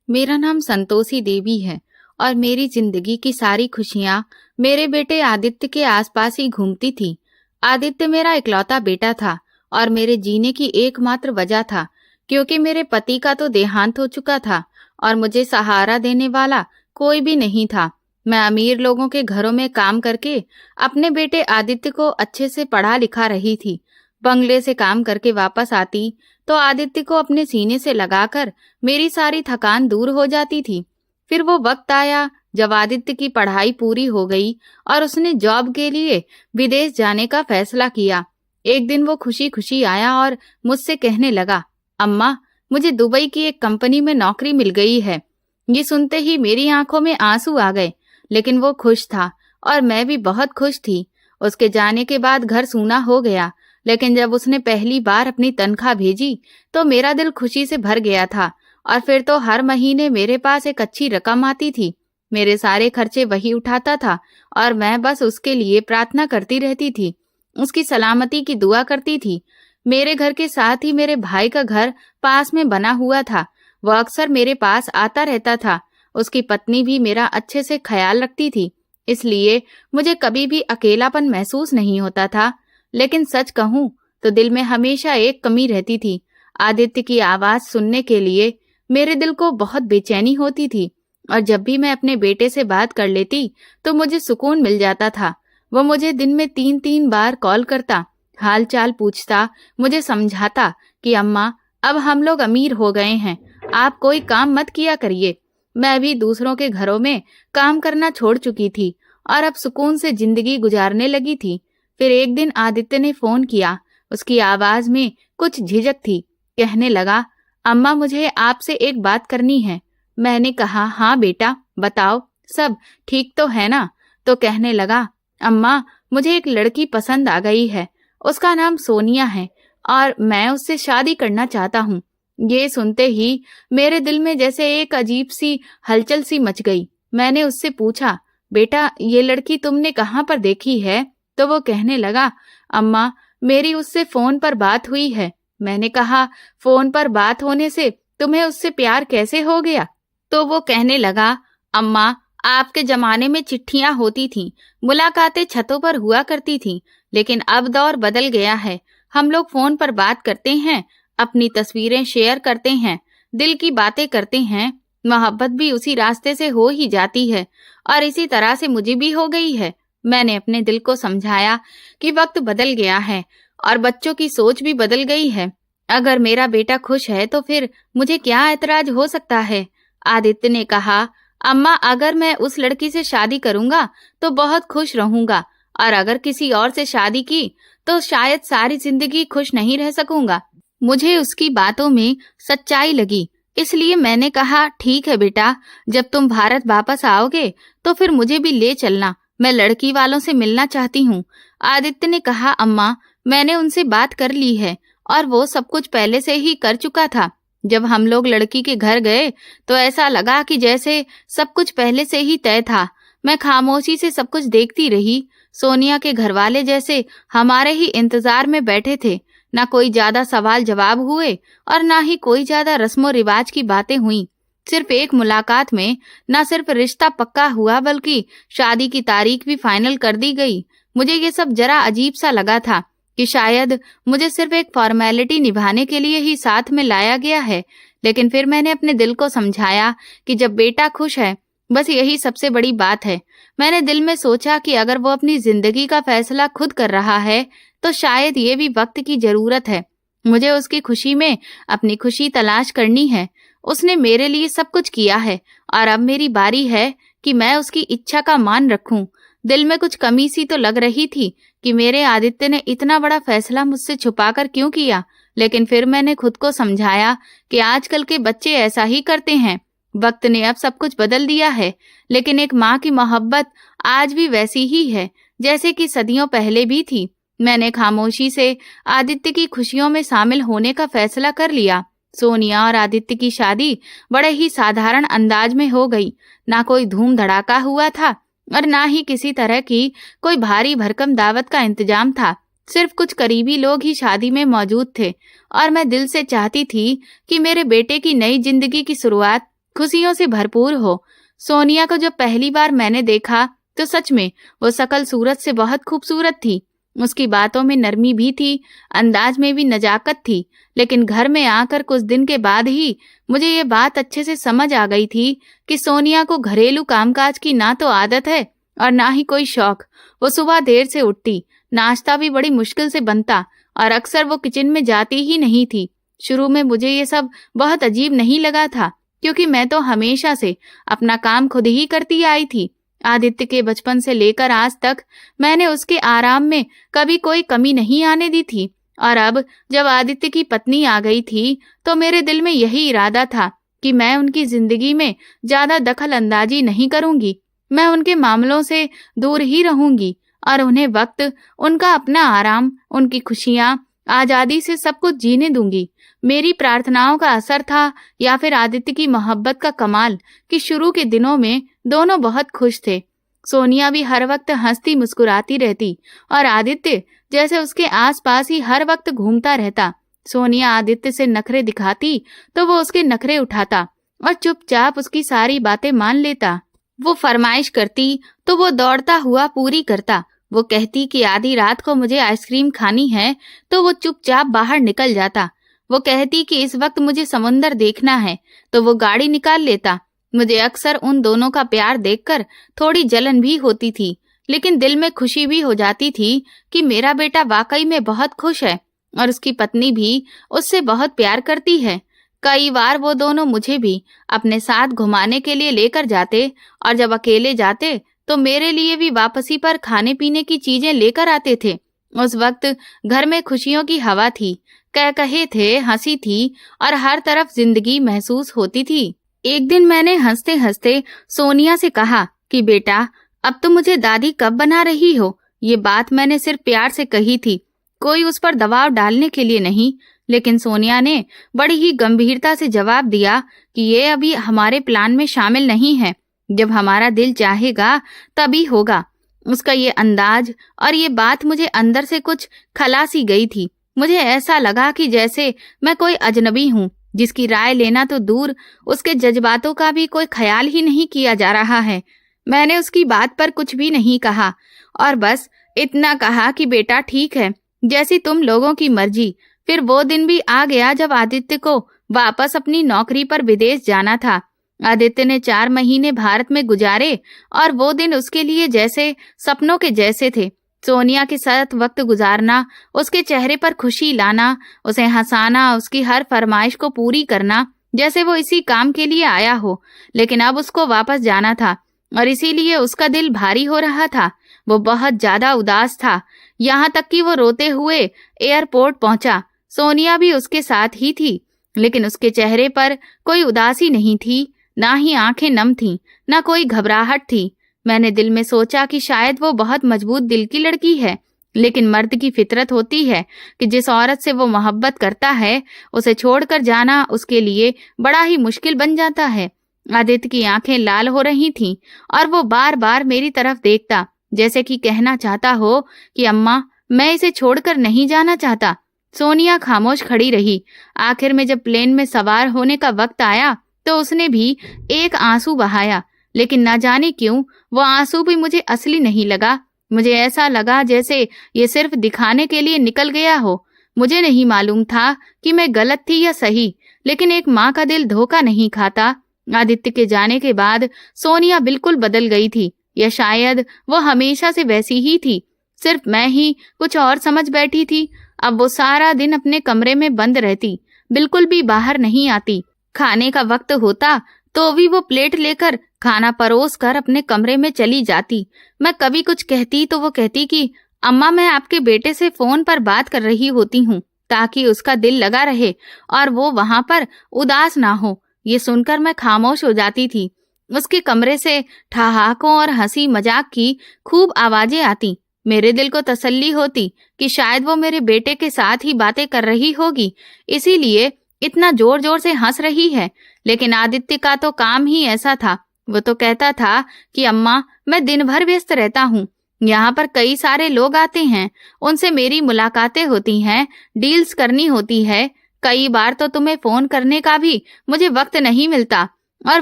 मेरा नाम संतोषी देवी है और मेरी जिंदगी की सारी खुशियां मेरे बेटे आदित्य के आसपास ही घूमती थी। आदित्य मेरा इकलौता बेटा था और मेरे जीने की एकमात्र वजह था, क्योंकि मेरे पति का तो देहांत हो चुका था और मुझे सहारा देने वाला कोई भी नहीं था। मैं अमीर लोगों के घरों में काम करके अपने बेटे आदित्य को अच्छे से पढ़ा लिखा रही थी। बंगले से काम करके वापस आती तो आदित्य को अपने सीने से लगाकर मेरी सारी थकान दूर हो जाती थी। फिर वो वक्त आया जब आदित्य की पढ़ाई पूरी हो गई और उसने जॉब के लिए विदेश जाने का फैसला किया। एक दिन वो खुशी खुशी आया और मुझसे कहने लगा, अम्मा, मुझे दुबई की एक कंपनी में नौकरी मिल गई है। ये सुनते ही मेरी आंखों में आंसू आ गए, लेकिन वो खुश था और मैं भी बहुत खुश थी। उसके जाने के बाद घर सूना हो गया, लेकिन जब उसने पहली बार अपनी तनख्वाह भेजी तो मेरा दिल खुशी से भर गया था। और फिर तो हर महीने मेरे पास एक अच्छी रकम आती थी। मेरे सारे खर्चे वही उठाता था और मैं बस उसके लिए प्रार्थना करती रहती थी, उसकी सलामती की दुआ करती थी। मेरे घर के साथ ही मेरे भाई का घर पास में बना हुआ था। वह अक्सर मेरे पास आता रहता था। उसकी पत्नी भी मेरा अच्छे से ख्याल रखती थी, इसलिए मुझे कभी भी अकेलापन महसूस नहीं होता था। लेकिन सच कहूं तो दिल में हमेशा एक कमी रहती थी। आदित्य की आवाज सुनने के लिए मेरे दिल को बहुत बेचैनी होती थी, और जब भी मैं अपने बेटे से बात कर लेती तो मुझे सुकून मिल जाता था। वो मुझे दिन में 3-3 बार कॉल करता, हाल चाल पूछता, मुझे समझाता कि अम्मा, अब हम लोग अमीर हो गए हैं, आप कोई काम मत किया करिए। मैं भी दूसरों के घरों में काम करना छोड़ चुकी थी और अब सुकून से जिंदगी गुजारने लगी थी। फिर एक दिन आदित्य ने फोन किया। उसकी आवाज में कुछ झिझक थी। कहने लगा, अम्मा, मुझे आपसे एक बात करनी है। मैंने कहा, हाँ बेटा, बताओ, सब ठीक तो है ना? तो कहने लगा, अम्मा, मुझे एक लड़की पसंद आ गई है। उसका नाम सोनिया है और मैं उससे शादी करना चाहता हूँ। ये सुनते ही मेरे दिल में जैसे एक अजीब सी हलचल सी मच गई। मैंने उससे पूछा, बेटा, ये लड़की तुमने कहाँ पर देखी है? तो वो कहने लगा, अम्मा, मेरी उससे फोन पर बात हुई है। मैंने कहा, फोन पर बात होने से तुम्हें उससे प्यार कैसे हो गया? तो वो कहने लगा, अम्मा, आपके जमाने में चिट्ठियां होती थीं, मुलाकातें छतों पर हुआ करती थीं, लेकिन अब दौर बदल गया है। हम लोग फोन पर बात करते हैं, अपनी तस्वीरें शेयर करते हैं, दिल की बातें करते हैं। मोहब्बत भी उसी रास्ते से हो ही जाती है और इसी तरह से मुझे भी हो गई है। मैंने अपने दिल को समझाया कि वक्त बदल गया है और बच्चों की सोच भी बदल गई है। अगर मेरा बेटा खुश है तो फिर मुझे क्या ऐतराज हो सकता है? आदित्य ने कहा, अम्मा, अगर मैं उस लड़की से शादी करूंगा तो बहुत खुश रहूंगा, और अगर किसी और से शादी की तो शायद सारी जिंदगी खुश नहीं रह सकूंगा। मुझे उसकी बातों में सच्चाई लगी, इसलिए मैंने कहा, ठीक है बेटा, जब तुम भारत वापस आओगे तो फिर मुझे भी ले चलना, मैं लड़की वालों से मिलना चाहती हूँ। आदित्य ने कहा, अम्मा, मैंने उनसे बात कर ली है और वो सब कुछ पहले से ही कर चुका था। जब हम लोग लड़की के घर गए तो ऐसा लगा कि जैसे सब कुछ पहले से ही तय था। मैं खामोशी से सब कुछ देखती रही। सोनिया के घरवाले जैसे हमारे ही इंतजार में बैठे थे। ना कोई ज्यादा सवाल जवाब हुए और ना ही कोई ज्यादा रस्मों रिवाज की बातें हुई। सिर्फ एक मुलाकात में न सिर्फ रिश्ता पक्का हुआ, बल्कि शादी की तारीख भी फाइनल कर दी गई। मुझे ये सब जरा अजीब सा लगा था कि शायद मुझे सिर्फ एक फॉर्मेलिटी निभाने के लिए ही साथ में लाया गया है। लेकिन फिर मैंने अपने दिल को समझाया कि जब बेटा खुश है, बस यही सबसे बड़ी बात है। मैंने दिल में सोचा कि अगर वो अपनी जिंदगी का फैसला खुद कर रहा है तो शायद ये भी वक्त की जरूरत है। मुझे उसकी खुशी में अपनी खुशी तलाश करनी है। उसने मेरे लिए सब कुछ किया है और अब मेरी बारी है कि मैं उसकी इच्छा का मान रखूं। दिल में कुछ कमी सी तो लग रही थी कि मेरे आदित्य ने इतना बड़ा फैसला मुझसे छुपाकर क्यों किया, लेकिन फिर मैंने खुद को समझाया कि आजकल के बच्चे ऐसा ही करते हैं। वक्त ने अब सब कुछ बदल दिया है, लेकिन एक माँ की मोहब्बत आज भी वैसी ही है जैसे कि सदियों पहले भी थी। मैंने खामोशी से आदित्य की खुशियों में शामिल होने का फैसला कर लिया। सोनिया और आदित्य की शादी बड़े ही साधारण अंदाज में हो गई। ना कोई धूम धड़ाका हुआ था और ना ही किसी तरह की कोई भारी भरकम दावत का इंतजाम था। सिर्फ कुछ करीबी लोग ही शादी में मौजूद थे और मैं दिल से चाहती थी कि मेरे बेटे की नई जिंदगी की शुरुआत खुशियों से भरपूर हो। सोनिया को जब पहली बार मैंने देखा तो सच में वो शकल सूरत से बहुत खूबसूरत थी। उसकी बातों में नरमी भी थी, अंदाज में भी नजाकत थी। लेकिन घर में आकर कुछ दिन के बाद ही मुझे ये बात अच्छे से समझ आ गई थी कि सोनिया को घरेलू कामकाज की ना तो आदत है और ना ही कोई शौक। वो सुबह देर से उठती, नाश्ता भी बड़ी मुश्किल से बनता और अक्सर वो किचन में जाती ही नहीं थी। शुरू में मुझे ये सब बहुत अजीब नहीं लगा था, क्योंकि मैं तो हमेशा से अपना काम खुद ही करती आई थी। आदित्य के बचपन से लेकर आज तक मैंने उसके आराम में कभी कोई कमी नहीं आने दी थी। और अब जब आदित्य की पत्नी आ गई थी तो मेरे दिल में यही इरादा था कि मैं उनकी जिंदगी में ज्यादा दखल अंदाजी नहीं करूंगी। मैं उनके मामलों से दूर ही रहूंगी और उन्हें वक्त, उनका अपना आराम, उनकी खुशियां, आजादी से सब कुछ जीने दूंगी। मेरी प्रार्थनाओं का असर था या फिर आदित्य की मोहब्बत का कमाल कि शुरू के दिनों में दोनों बहुत खुश थे। सोनिया भी हर वक्त हंसती मुस्कुराती रहती और आदित्य जैसे उसके आसपास ही हर वक्त घूमता रहता। सोनिया आदित्य से नखरे दिखाती तो वो उसके नखरे उठाता और चुपचाप उसकी सारी बातें मान लेता। वो फरमाइश करती तो वो दौड़ता हुआ पूरी करता। वो कहती कि आधी रात को मुझे आइसक्रीम खानी है तो वो चुपचाप बाहर निकल जाता। वो कहती कि इस वक्त मुझे समुंदर देखना है तो वो गाड़ी निकाल लेता। मुझे अक्सर उन दोनों का प्यार देखकर थोड़ी जलन भी होती थी, लेकिन दिल में खुशी भी हो जाती थी कि मेरा बेटा वाकई में बहुत खुश है और उसकी पत्नी भी उससे बहुत प्यार करती है। कई बार वो दोनों मुझे भी अपने साथ घुमाने के लिए लेकर जाते और जब अकेले जाते तो मेरे लिए भी वापसी पर खाने पीने की चीजें लेकर आते थे। उस वक्त घर में खुशियों की हवा थी, कह कहे थे, हंसी थी और हर तरफ जिंदगी महसूस होती थी। एक दिन मैंने हंसते हंसते सोनिया से कहा कि बेटा, अब तो मुझे दादी कब बना रही हो। ये बात मैंने सिर्फ प्यार से कही थी, कोई उस पर दबाव डालने के लिए नहीं। लेकिन सोनिया ने बड़ी ही गंभीरता से जवाब दिया कि ये अभी हमारे प्लान में शामिल नहीं है, जब हमारा दिल चाहेगा तभी होगा। उसका ये अंदाज और ये बात मुझे अंदर से कुछ खलासी गई थी। मुझे ऐसा लगा कि जैसे मैं कोई अजनबी हूँ जिसकी राय लेना तो दूर, उसके जज्बातों का भी कोई ख्याल ही नहीं किया जा रहा है। मैंने उसकी बात पर कुछ भी नहीं कहा और बस इतना कहा कि बेटा ठीक है, जैसी तुम लोगों की मर्जी। फिर वो दिन भी आ गया जब आदित्य को वापस अपनी नौकरी पर विदेश जाना था। आदित्य ने 4 महीने भारत में गुजारे और वो दिन उसके लिए जैसे सपनों के जैसे थे। सोनिया के साथ वक्त गुजारना, उसके चेहरे पर खुशी लाना, उसे हंसाना, उसकी हर फरमाइश को पूरी करना, जैसे वो इसी काम के लिए आया हो। लेकिन अब उसको वापस जाना था और इसीलिए उसका दिल भारी हो रहा था। वो बहुत ज्यादा उदास था, यहाँ तक कि वो रोते हुए एयरपोर्ट पहुंचा। सोनिया भी उसके साथ ही थी, लेकिन उसके चेहरे पर कोई उदासी नहीं थी, ना ही आंखें नम थीं, ना कोई घबराहट थी। मैंने दिल में सोचा कि शायद वो बहुत मजबूत दिल की लड़की है, लेकिन मर्द की फितरत होती है कि जिस औरत से वो मोहब्बत करता है उसे छोड़कर जाना उसके लिए बड़ा ही मुश्किल बन जाता है। आदित्य की आंखें लाल हो रही थीं और वो बार बार मेरी तरफ देखता, जैसे कि कहना चाहता हो कि अम्मा, मैं इसे छोड़कर नहीं जाना चाहता। सोनिया खामोश खड़ी रही। आखिर में जब प्लेन में सवार होने का वक्त आया तो उसने भी एक आंसू बहाया, लेकिन न जाने क्यों वो आंसू भी मुझे असली नहीं लगा। मुझे ऐसा लगा जैसे ये सिर्फ दिखाने के लिए निकल गया हो। मुझे नहीं मालूम था कि मैं गलत थी या सही, लेकिन एक माँ का दिल धोखा नहीं खाता। आदित्य के जाने के बाद सोनिया बिल्कुल बदल गई थी, या शायद वो हमेशा से वैसी ही थी, सिर्फ मैं ही कुछ और समझ बैठी थी। अब वो सारा दिन अपने कमरे में बंद रहती, बिल्कुल भी बाहर नहीं आती। खाने का वक्त होता तो भी वो प्लेट लेकर खाना परोस कर अपने कमरे में चली जाती। मैं कभी कुछ कहती तो वो कहती कि अम्मा, मैं आपके बेटे से फोन पर बात कर रही होती हूँ ताकि उसका दिल लगा रहे और वो वहां पर उदास ना हो। ये सुनकर मैं खामोश हो जाती थी। उसके कमरे से ठहाकों और हंसी मजाक की खूब आवाजें आती। मेरे दिल को तसल्ली होती कि शायद वो मेरे बेटे के साथ ही बातें कर रही होगी, इसीलिए इतना जोर जोर से हंस रही है। लेकिन आदित्य का तो काम ही ऐसा था। वो तो कहता था कि अम्मा, मैं दिन भर व्यस्त रहता हूँ, यहाँ पर कई सारे लोग आते हैं, उनसे मेरी मुलाकातें होती हैं, डील्स करनी होती है। कई बार तो तुम्हें फोन करने का भी मुझे वक्त नहीं मिलता। और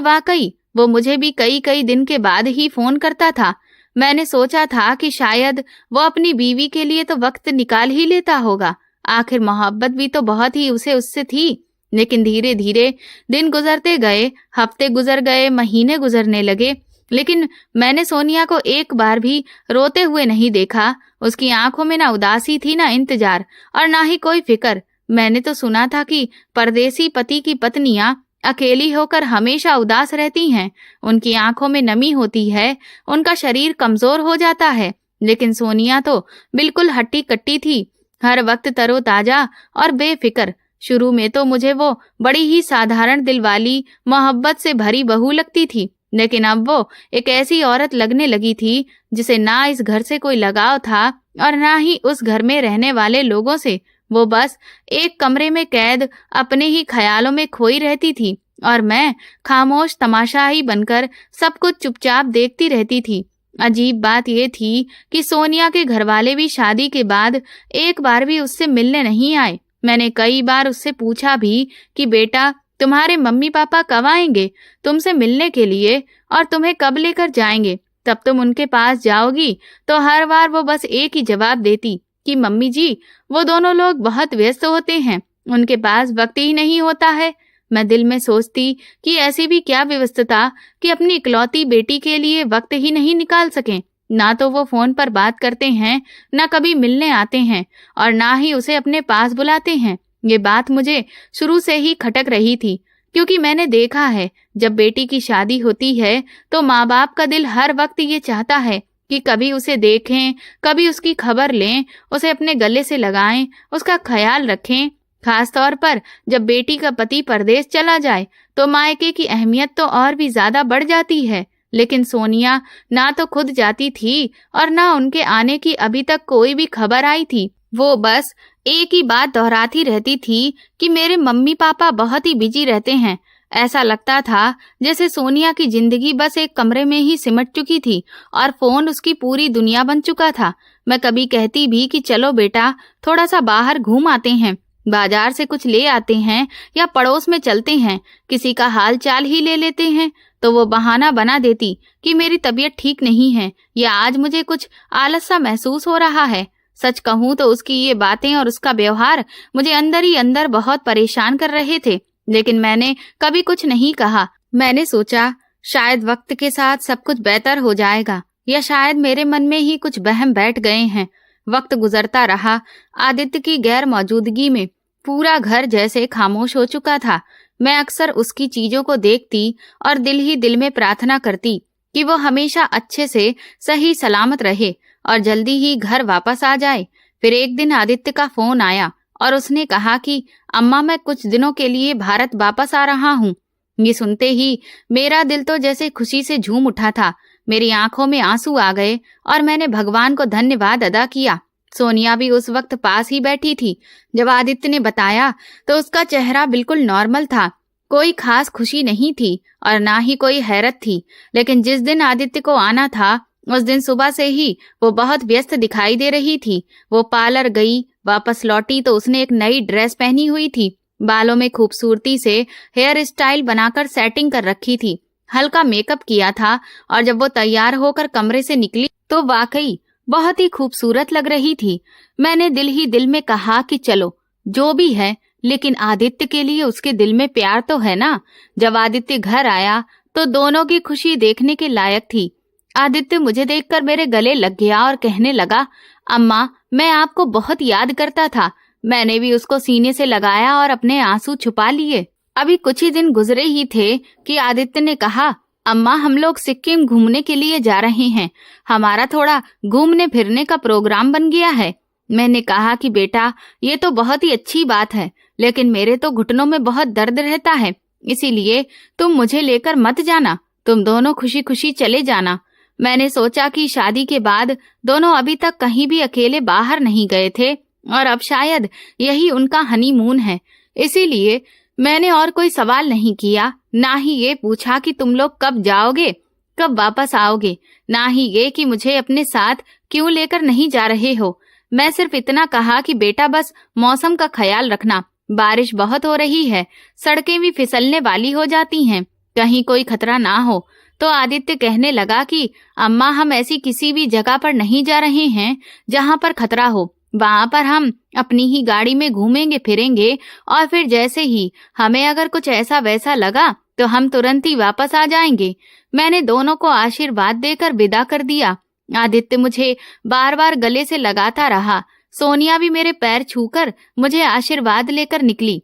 वाकई वो मुझे भी कई कई दिन के बाद ही फोन करता था। मैंने सोचा था कि शायद वो अपनी बीवी के लिए तो वक्त निकाल ही लेता होगा, आखिर मोहब्बत भी तो बहुत ही उसे उससे थी। लेकिन धीरे धीरे दिन गुजरते गए, हफ्ते गुजर गए, महीने गुजरने लगे, लेकिन मैंने सोनिया को एक बार भी रोते हुए नहीं देखा। उसकी आंखों में ना उदासी थी, ना इंतजार, और ना ही कोई फिक्र। मैंने तो सुना था कि परदेसी पति की पत्नियां अकेली होकर हमेशा उदास रहती हैं, उनकी आंखों में नमी होती है, उनका शरीर कमजोर हो जाता है। लेकिन सोनिया तो बिल्कुल हट्टी कट्टी थी, हर वक्त तरोताजा और बेफिक्र। शुरू में तो मुझे वो बड़ी ही साधारण दिल वाली, मोहब्बत से भरी बहू लगती थी, लेकिन अब वो एक ऐसी औरत लगने लगी थी जिसे ना इस घर से कोई लगाव था और ना ही उस घर में रहने वाले लोगों से। वो बस एक कमरे में कैद अपने ही ख्यालों में खोई रहती थी, और मैं खामोश तमाशाई बनकर सब कुछ चुपचाप देखती रहती थी। अजीब बात ये थी कि सोनिया के घरवाले भी शादी के बाद एक बार भी उससे मिलने नहीं आए। मैंने कई बार उससे पूछा भी कि बेटा, तुम्हारे मम्मी पापा कब आएंगे तुमसे मिलने के लिए, और तुम्हें कब लेकर जाएंगे, तब तुम उनके पास जाओगी? तो हर बार वो बस एक ही जवाब देती कि मम्मी जी, वो दोनों लोग बहुत व्यस्त होते हैं, उनके पास वक्त ही नहीं होता है। मैं दिल में सोचती कि ऐसी भी क्या व्यस्तता कि अपनी इकलौती बेटी के लिए वक्त ही नहीं निकाल सकें। ना तो वो फोन पर बात करते हैं, ना कभी मिलने आते हैं, और ना ही उसे अपने पास बुलाते हैं। ये बात मुझे शुरू से ही खटक रही थी, क्योंकि मैंने देखा है जब बेटी की शादी होती है तो माँ बाप का दिल हर वक्त ये चाहता है कि कभी उसे देखें, कभी उसकी खबर लें, उसे अपने गले से लगाएं, उसका ख्याल रखें। खास तौर पर जब बेटी का पति परदेश चला जाए तो मायके की अहमियत तो और भी ज्यादा बढ़ जाती है। लेकिन सोनिया ना तो खुद जाती थी और ना उनके आने की अभी तक कोई भी खबर आई थी। वो बस एक ही बात दोहराती रहती थी कि मेरे मम्मी पापा बहुत ही बिजी रहते हैं। ऐसा लगता था जैसे सोनिया की जिंदगी बस एक कमरे में ही सिमट चुकी थी और फोन उसकी पूरी दुनिया बन चुका था। मैं कभी कहती भी कि चलो बेटा, थोड़ा सा बाहर घूम आते हैं, बाजार से कुछ ले आते हैं, या पड़ोस में चलते हैं, किसी का हाल चाल ही ले लेते हैं, तो वो बहाना बना देती कि मेरी तबीयत ठीक नहीं है, या आज मुझे कुछ आलस सा महसूस हो रहा है। सच कहूँ तो उसकी ये बातें और उसका व्यवहार मुझे अंदर ही अंदर बहुत परेशान कर रहे थे, लेकिन मैंने कभी कुछ नहीं कहा। मैंने सोचा शायद वक्त के साथ सब कुछ बेहतर हो जाएगा, या शायद मेरे मन में ही कुछ वहम बैठ गए हैं। वक्त गुजरता रहा। आदित्य की गैर मौजूदगी में पूरा घर जैसे खामोश हो चुका था। मैं अक्सर उसकी चीजों को देखती और दिल ही दिल में प्रार्थना करती कि वो हमेशा अच्छे से सही सलामत रहे और जल्दी ही घर वापस आ जाए। फिर एक दिन आदित्य का फोन आया और उसने कहा कि अम्मा, मैं कुछ दिनों के लिए भारत वापस आ रहा हूँ। ये सुनते ही मेरा दिल तो जैसे खुशी से झूम उठा था। मेरी आंखों में आंसू आ गए और मैंने भगवान को धन्यवाद अदा किया। सोनिया भी उस वक्त पास ही बैठी थी। जब आदित्य ने बताया तो उसका चेहरा बिल्कुल नॉर्मल था, कोई खास खुशी नहीं थी और ना ही कोई हैरत थी। लेकिन जिस दिन आदित्य को आना था उस दिन सुबह से ही वो बहुत व्यस्त दिखाई दे रही थी। वो पार्लर गई, वापस लौटी तो उसने एक नई ड्रेस पहनी हुई थी, बालों में खूबसूरती से हेयर स्टाइल बनाकर सेटिंग कर रखी थी, हल्का मेकअप किया था, और जब वो तैयार होकर कमरे से निकली तो वाकई बहुत ही खूबसूरत लग रही थी। मैंने दिल ही दिल में कहा कि चलो जो भी है, लेकिन आदित्य के लिए उसके दिल में प्यार तो है ना। जब आदित्य घर आया तो दोनों की खुशी देखने के लायक थी। आदित्य मुझे देखकर मेरे गले लग गया और कहने लगा, अम्मा, मैं आपको बहुत याद करता था। मैंने भी उसको सीने से लगाया और अपने आंसू छुपा लिए। अभी कुछ ही दिन गुजरे ही थे कि आदित्य ने कहा, अम्मा, हम लोग सिक्किम घूमने के लिए जा रहे हैं, हमारा थोड़ा घूमने फिरने का प्रोग्राम बन गया है। मैंने कहा कि बेटा, ये तो बहुत ही अच्छी बात है, लेकिन मेरे तो घुटनों में बहुत दर्द रहता है, इसीलिए तुम मुझे लेकर मत जाना, तुम दोनों खुशी खुशी चले जाना। मैंने सोचा कि शादी के बाद दोनों अभी तक कहीं भी अकेले बाहर नहीं गए थे और अब शायद यही उनका हनीमून है, इसीलिए मैंने और कोई सवाल नहीं किया, ना ही ये पूछा कि तुम लोग कब जाओगे, कब वापस आओगे, ना ही ये कि मुझे अपने साथ क्यों लेकर नहीं जा रहे हो। मैं सिर्फ इतना कहा कि बेटा, बस मौसम का ख्याल रखना, बारिश बहुत हो रही है, सड़कें भी फिसलने वाली हो जाती हैं, कहीं कोई खतरा ना हो। तो आदित्य कहने लगा कि अम्मा, हम ऐसी किसी भी जगह पर नहीं जा रहे हैं जहां पर खतरा हो। वहां पर हम अपनी ही गाड़ी में घूमेंगे फिरेंगे, और फिर जैसे ही हमें अगर कुछ ऐसा वैसा लगा तो हम तुरंत ही वापस आ जाएंगे। मैंने दोनों को आशीर्वाद देकर विदा कर दिया। आदित्य मुझे बार बार गले से लगाता रहा। सोनिया भी मेरे पैर छूकर मुझे आशीर्वाद लेकर निकली।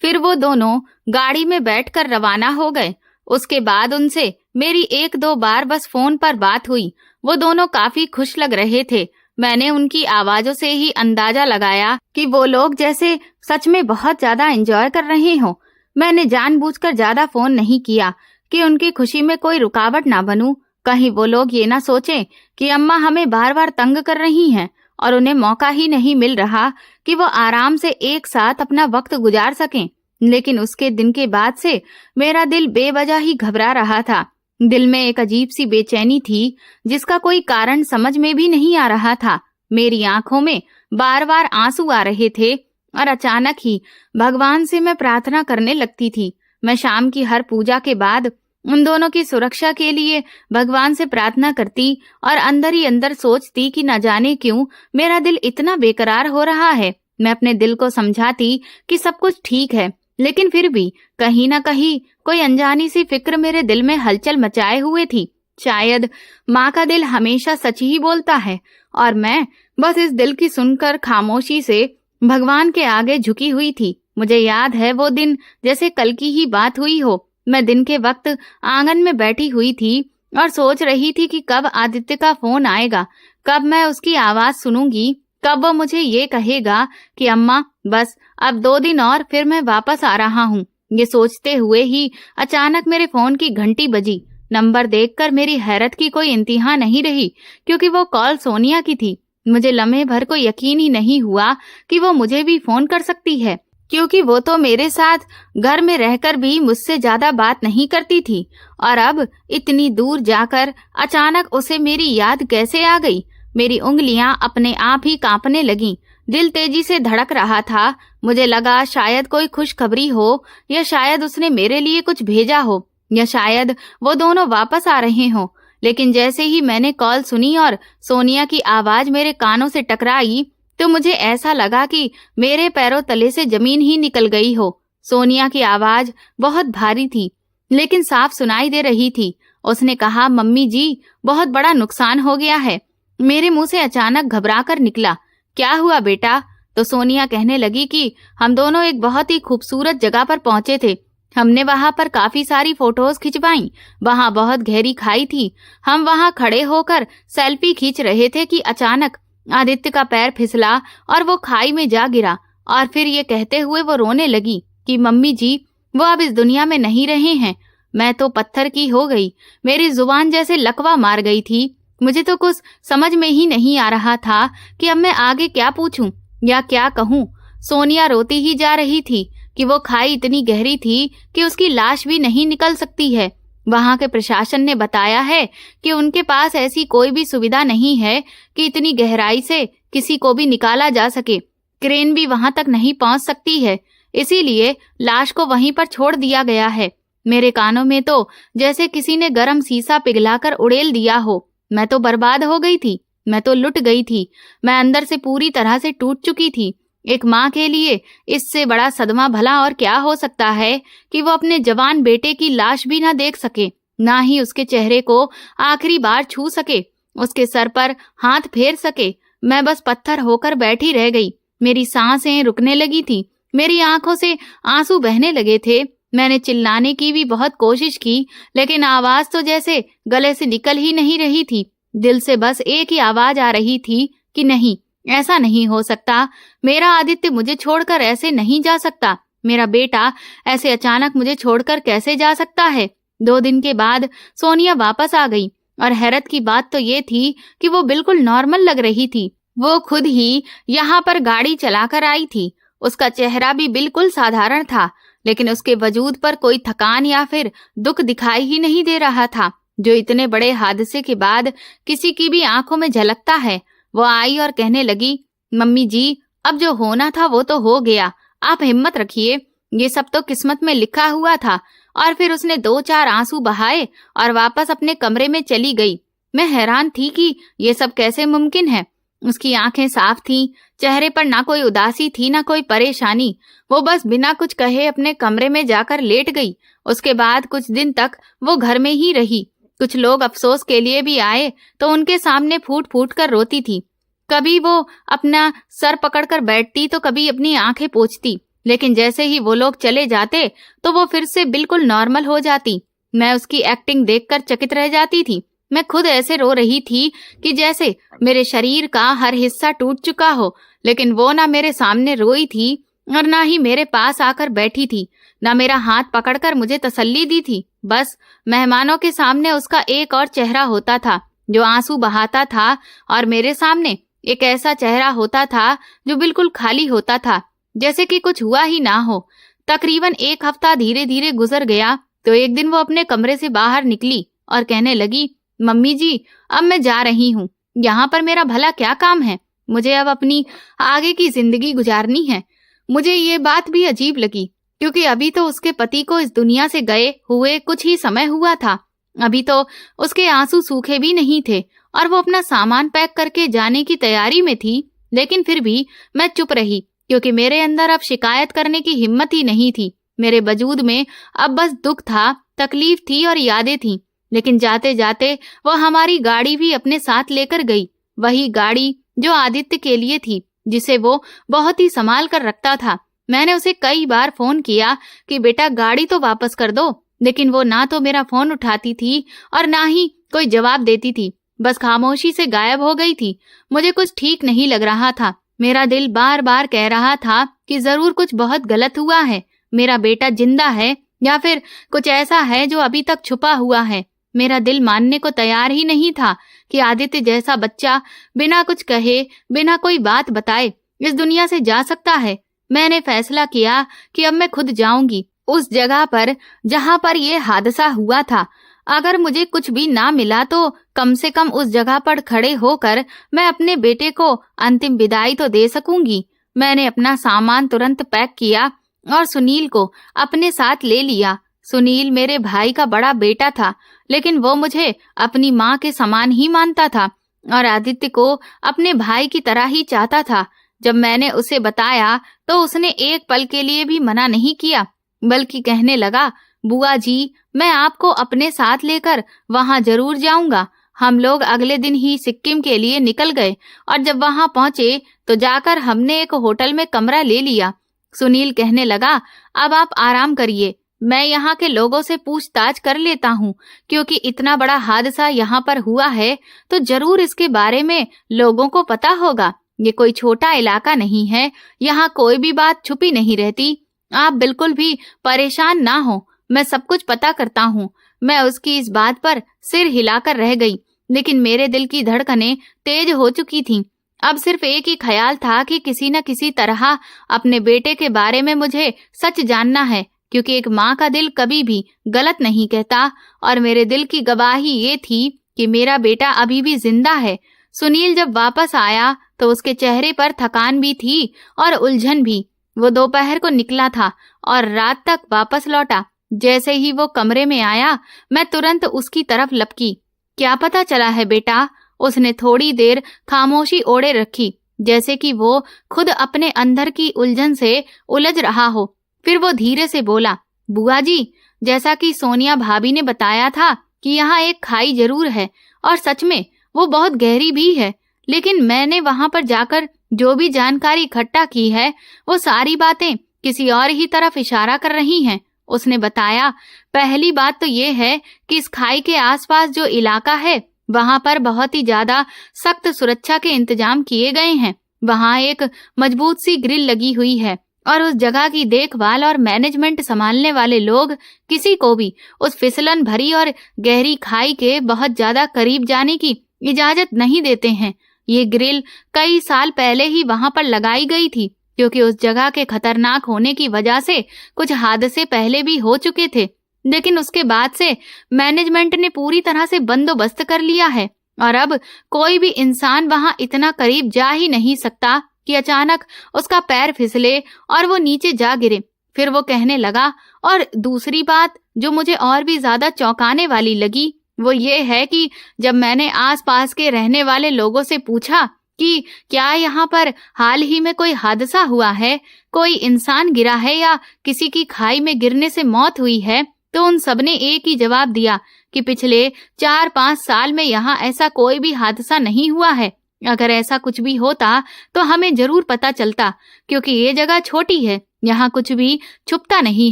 फिर वो दोनों गाड़ी में बैठकर रवाना हो गए। उसके बाद उनसे मेरी एक दो बार बस फोन पर बात हुई। वो दोनों काफी खुश लग रहे थे। मैंने उनकी आवाजों से ही अंदाजा लगाया कि वो लोग जैसे सच में बहुत ज्यादा एंजॉय कर रहे हो। मैंने जानबूझकर ज्यादा फोन नहीं किया कि उनकी खुशी में कोई रुकावट ना बनूं। कहीं वो लोग ये ना सोचें कि अम्मा हमें बार बार तंग कर रही हैं और उन्हें मौका ही नहीं मिल रहा कि वो आराम से एक साथ अपना वक्त गुजार सकें। लेकिन उसके दिन के बाद से मेरा दिल बेवजह ही घबरा रहा था। दिल में एक अजीब सी बेचैनी थी जिसका कोई कारण समझ में भी नहीं आ रहा था। मेरी आंखों में बार बार आंसू आ रहे थे और अचानक ही भगवान से मैं प्रार्थना करने लगती थी। मैं शाम की हर पूजा के बाद उन दोनों की सुरक्षा के लिए भगवान से प्रार्थना करती और अंदर ही अंदर सोचती कि न जाने क्यों मेरा दिल इतना बेकरार हो रहा है। मैं अपने दिल को समझाती कि सब कुछ ठीक है, लेकिन फिर भी कहीं ना कहीं कोई अनजानी सी फिक्र मेरे दिल में हलचल मचाए हुए थी। शायद माँ का दिल हमेशा सच ही बोलता है और मैं बस इस दिल की सुनकर खामोशी से भगवान के आगे झुकी हुई थी। मुझे याद है वो दिन जैसे कल की ही बात हुई हो। मैं दिन के वक्त आंगन में बैठी हुई थी और सोच रही थी कि कब आदित्य का फोन आएगा, कब मैं उसकी आवाज सुनूंगी, कब वो मुझे ये कहेगा कि अम्मा बस अब 2 दिन और फिर मैं वापस आ रहा हूँ। ये सोचते हुए ही अचानक मेरे फोन की घंटी बजी। नंबर देखकर मेरी हैरत की कोई इंतहा नहीं रही, क्योंकि वो कॉल सोनिया की थी। मुझे लम्हे भर को यकीन ही नहीं हुआ कि वो मुझे भी फोन कर सकती है, क्योंकि वो तो मेरे साथ घर में रहकर भी मुझसे ज्यादा बात नहीं करती थी, और अब इतनी दूर जाकर अचानक उसे मेरी याद कैसे आ गई। मेरी उंगलियां अपने आप ही कांपने लगीं। दिल तेजी से धड़क रहा था। मुझे लगा शायद कोई खुशखबरी हो, या शायद उसने मेरे लिए कुछ भेजा हो, या शायद वो दोनों वापस आ रहे हों। लेकिन जैसे ही मैंने कॉल सुनी और सोनिया की आवाज मेरे कानों से टकराई तो मुझे ऐसा लगा कि मेरे पैरों तले से जमीन ही निकल गई हो। सोनिया की आवाज बहुत भारी थी, लेकिन साफ सुनाई दे रही थी। उसने कहा, मम्मी जी, बहुत बड़ा नुकसान हो गया है। मेरे मुंह से अचानक घबराकर निकला, क्या हुआ बेटा? तो सोनिया कहने लगी कि हम दोनों एक बहुत ही खूबसूरत जगह पर पहुंचे थे। हमने वहां पर काफी सारी फोटोज खिंचवाई। वहां बहुत गहरी खाई थी। हम वहां खड़े होकर सेल्फी खींच रहे थे कि अचानक आदित्य का पैर फिसला और वो खाई में जा गिरा। और फिर ये कहते हुए वो रोने लगी कि मम्मी जी, वो अब इस दुनिया में नहीं रहे हैं। मैं तो पत्थर की हो गई। मेरी जुबान जैसे लकवा मार गई थी। मुझे तो कुछ समझ में ही नहीं आ रहा था कि अब मैं आगे क्या पूछूं या क्या कहूं। सोनिया रोती ही जा रही थी कि वो खाई इतनी गहरी थी कि उसकी लाश भी नहीं निकल सकती है। वहां के प्रशासन ने बताया है कि उनके पास ऐसी कोई भी सुविधा नहीं है कि इतनी गहराई से किसी को भी निकाला जा सके। क्रेन भी वहां तक नहीं पहुंच सकती है, इसीलिए लाश को वहीं पर छोड़ दिया गया है। मेरे कानों में तो जैसे किसी ने गर्म शीशा पिघलाकर उड़ेल दिया हो। मैं तो बर्बाद हो गई थी। मैं तो लुट गई थी। मैं अंदर से पूरी तरह से टूट चुकी थी। एक माँ के लिए इससे बड़ा सदमा भला और क्या हो सकता है कि वो अपने जवान बेटे की लाश भी ना देख सके, ना ही उसके चेहरे को आखिरी बार छू सके, उसके सर पर हाथ फेर सके। मैं बस पत्थर होकर बैठी रह गई। मेरी सांसें रुकने लगी थी। मेरी आंखों से आंसू बहने लगे थे। मैंने चिल्लाने की भी बहुत कोशिश की, लेकिन आवाज तो जैसे गले से निकल ही नहीं रही थी। दिल से बस एक ही आवाज आ रही थी कि नहीं, ऐसा नहीं हो सकता। मेरा आदित्य मुझे छोड़कर ऐसे नहीं जा सकता। मेरा बेटा ऐसे अचानक मुझे छोड़कर कैसे जा सकता है। 2 दिन के बाद सोनिया वापस आ गई, और हैरत की बात तो ये थी कि वो बिल्कुल नॉर्मल लग रही थी। वो खुद ही यहाँ पर गाड़ी चलाकर आई थी। उसका चेहरा भी बिल्कुल साधारण था, लेकिन उसके वजूद पर कोई थकान या फिर दुख दिखाई ही नहीं दे रहा था, जो इतने बड़े हादसे के बाद किसी की भी आंखों में झलकता है। वो आई और कहने लगी, मम्मी जी, अब जो होना था वो तो हो गया। आप हिम्मत रखिए। ये सब तो किस्मत में लिखा हुआ था। और फिर उसने 2-4 आंसू बहाए और वापस अपने कमरे में चली गई। मैं हैरान थी कि ये सब कैसे मुमकिन है। उसकी आंखें साफ थीं, चेहरे पर ना कोई उदासी थी ना कोई परेशानी। वो बस बिना कुछ कहे अपने कमरे में जाकर लेट गई। उसके बाद कुछ दिन तक वो घर में ही रही। कुछ लोग अफसोस के लिए भी आए तो उनके सामने फूट फूट कर रोती थी। कभी वो अपना सर पकड़कर बैठती तो कभी अपनी आंखें पोंछती, लेकिन जैसे ही वो लोग चले जाते तो वो फिर से बिल्कुल नॉर्मल हो जाती। मैं उसकी एक्टिंग देखकर चकित रह जाती थी। मैं खुद ऐसे रो रही थी कि जैसे मेरे शरीर का हर हिस्सा टूट चुका हो, लेकिन वो ना मेरे सामने रोई थी और ना ही मेरे पास आकर बैठी थी, ना मेरा हाथ पकड़कर मुझे तसल्ली दी थी। बस मेहमानों के सामने उसका एक और चेहरा होता था जो आंसू बहाता था, और मेरे सामने एक ऐसा चेहरा होता था जो बिल्कुल खाली होता था, जैसे कि कुछ हुआ ही ना हो। तकरीबन 1 हफ्ता धीरे धीरे गुजर गया तो एक दिन वो अपने कमरे से बाहर निकली और कहने लगी, मम्मी जी, अब मैं जा रही हूँ। यहाँ पर मेरा भला क्या काम है? मुझे अब अपनी आगे की जिंदगी गुजारनी है। मुझे ये बात भी अजीब लगी क्योंकि अभी तो उसके पति को इस दुनिया से गए हुए कुछ ही समय हुआ था। अभी तो उसके आंसू सूखे भी नहीं थे और वो अपना सामान पैक करके जाने की तैयारी में थी। लेकिन फिर भी मैं चुप रही क्योंकि मेरे अंदर अब शिकायत करने की हिम्मत ही नहीं थी। मेरे वजूद में अब बस दुख था, तकलीफ थी और यादें थीं। लेकिन जाते जाते वो हमारी गाड़ी भी अपने साथ लेकर गई, वही गाड़ी जो आदित्य के लिए थी, जिसे वो बहुत ही संभाल कर रखता था। मैंने उसे कई बार फोन किया कि बेटा गाड़ी तो वापस कर दो, लेकिन वो ना तो मेरा फोन उठाती थी और ना ही कोई जवाब देती थी। बस खामोशी से गायब हो गई थी। मुझे कुछ ठीक नहीं लग रहा था। मेरा दिल बार बार कह रहा था कि जरूर कुछ बहुत गलत हुआ है। मेरा बेटा जिंदा है या फिर कुछ ऐसा है जो अभी तक छुपा हुआ है। मेरा दिल मानने को तैयार ही नहीं था कि आदित्य जैसा बच्चा बिना कुछ कहे, बिना कोई बात बताए इस दुनिया से जा सकता है। मैंने फैसला किया कि अब मैं खुद जाऊंगी उस जगह पर जहां पर यह हादसा हुआ था। अगर मुझे कुछ भी ना मिला तो कम से कम उस जगह पर खड़े होकर मैं अपने बेटे को अंतिम विदाई तो दे सकूंगी। मैंने अपना सामान तुरंत पैक किया और सुनील को अपने साथ ले लिया। सुनील मेरे भाई का बड़ा बेटा था, लेकिन वो मुझे अपनी माँ के समान ही मानता था और आदित्य को अपने भाई की तरह ही चाहता था। जब मैंने उसे बताया तो उसने एक पल के लिए भी मना नहीं किया, बल्कि कहने लगा, बुआ जी, मैं आपको अपने साथ लेकर वहां जरूर जाऊंगा। हम लोग अगले दिन ही सिक्किम के लिए निकल गए और जब वहां पहुंचे तो जाकर हमने एक होटल में कमरा ले लिया। सुनील कहने लगा, अब आप आराम करिए, मैं यहाँ के लोगों से पूछताछ कर लेता हूँ, क्योंकि इतना बड़ा हादसा यहाँ पर हुआ है तो जरूर इसके बारे में लोगों को पता होगा। ये कोई छोटा इलाका नहीं है, यहाँ कोई भी बात छुपी नहीं रहती। आप बिल्कुल भी परेशान ना हो, मैं सब कुछ पता करता हूँ। मैं उसकी इस बात पर सिर हिलाकर रह गई, लेकिन मेरे दिल की धड़कनें तेज हो चुकी थीं। अब सिर्फ एक ही ख्याल था कि किसी न किसी तरह अपने बेटे के बारे में मुझे सच जानना है, क्योंकि एक माँ का दिल कभी भी गलत नहीं कहता और मेरे दिल की गवाही ये थी कि मेरा बेटा अभी भी जिंदा है। सुनील जब वापस आया तो उसके चेहरे पर थकान भी थी और उलझन भी। वो दोपहर को निकला था और रात तक वापस लौटा। जैसे ही वो कमरे में आया, मैं तुरंत उसकी तरफ लपकी। क्या पता चला है बेटा? उसने थोड़ी देर खामोशी ओढ़े रखी, जैसे कि वो खुद अपने अंदर की उलझन से उलझ रहा हो। फिर वो धीरे से बोला, बुआ जी, जैसा कि सोनिया भाभी ने बताया था कि यहाँ एक खाई जरूर है और सच में वो बहुत गहरी भी है, लेकिन मैंने वहां पर जाकर जो भी जानकारी इकट्ठा की है वो सारी बातें किसी और ही तरफ इशारा कर रही हैं। उसने बताया, पहली बात तो ये है कि इस खाई के आसपास जो इलाका है वहां पर बहुत ही ज्यादा सख्त सुरक्षा के इंतजाम किए गए हैं। वहां एक मजबूत सी ग्रिल लगी हुई है और उस जगह की देखभाल और मैनेजमेंट संभालने वाले लोग किसी को भी उस फिसलन भरी और गहरी खाई के बहुत ज्यादा करीब जाने की इजाजत नहीं देते हैं। ये ग्रिल कई साल पहले ही वहां पर लगाई गई थी, क्योंकि उस जगह के खतरनाक होने की वजह से कुछ हादसे पहले भी हो चुके थे। लेकिन उसके बाद से मैनेजमेंट ने पूरी तरह से बंदोबस्त कर लिया है और अब कोई भी इंसान वहां इतना करीब जा ही नहीं सकता कि अचानक उसका पैर फिसले और वो नीचे जा गिरे। फिर वो कहने लगा, और दूसरी बात जो मुझे और भी ज्यादा चौंकाने वाली लगी वो ये है कि जब मैंने आसपास के रहने वाले लोगों से पूछा कि क्या यहाँ पर हाल ही में कोई हादसा हुआ है, कोई इंसान गिरा है या किसी की खाई में गिरने से मौत हुई है, तो उन सबने एक ही जवाब दिया कि पिछले 4-5 साल में यहाँ ऐसा कोई भी हादसा नहीं हुआ है। अगर ऐसा कुछ भी होता तो हमें जरूर पता चलता, क्योंकि ये जगह छोटी है, यहाँ कुछ भी छुपता नहीं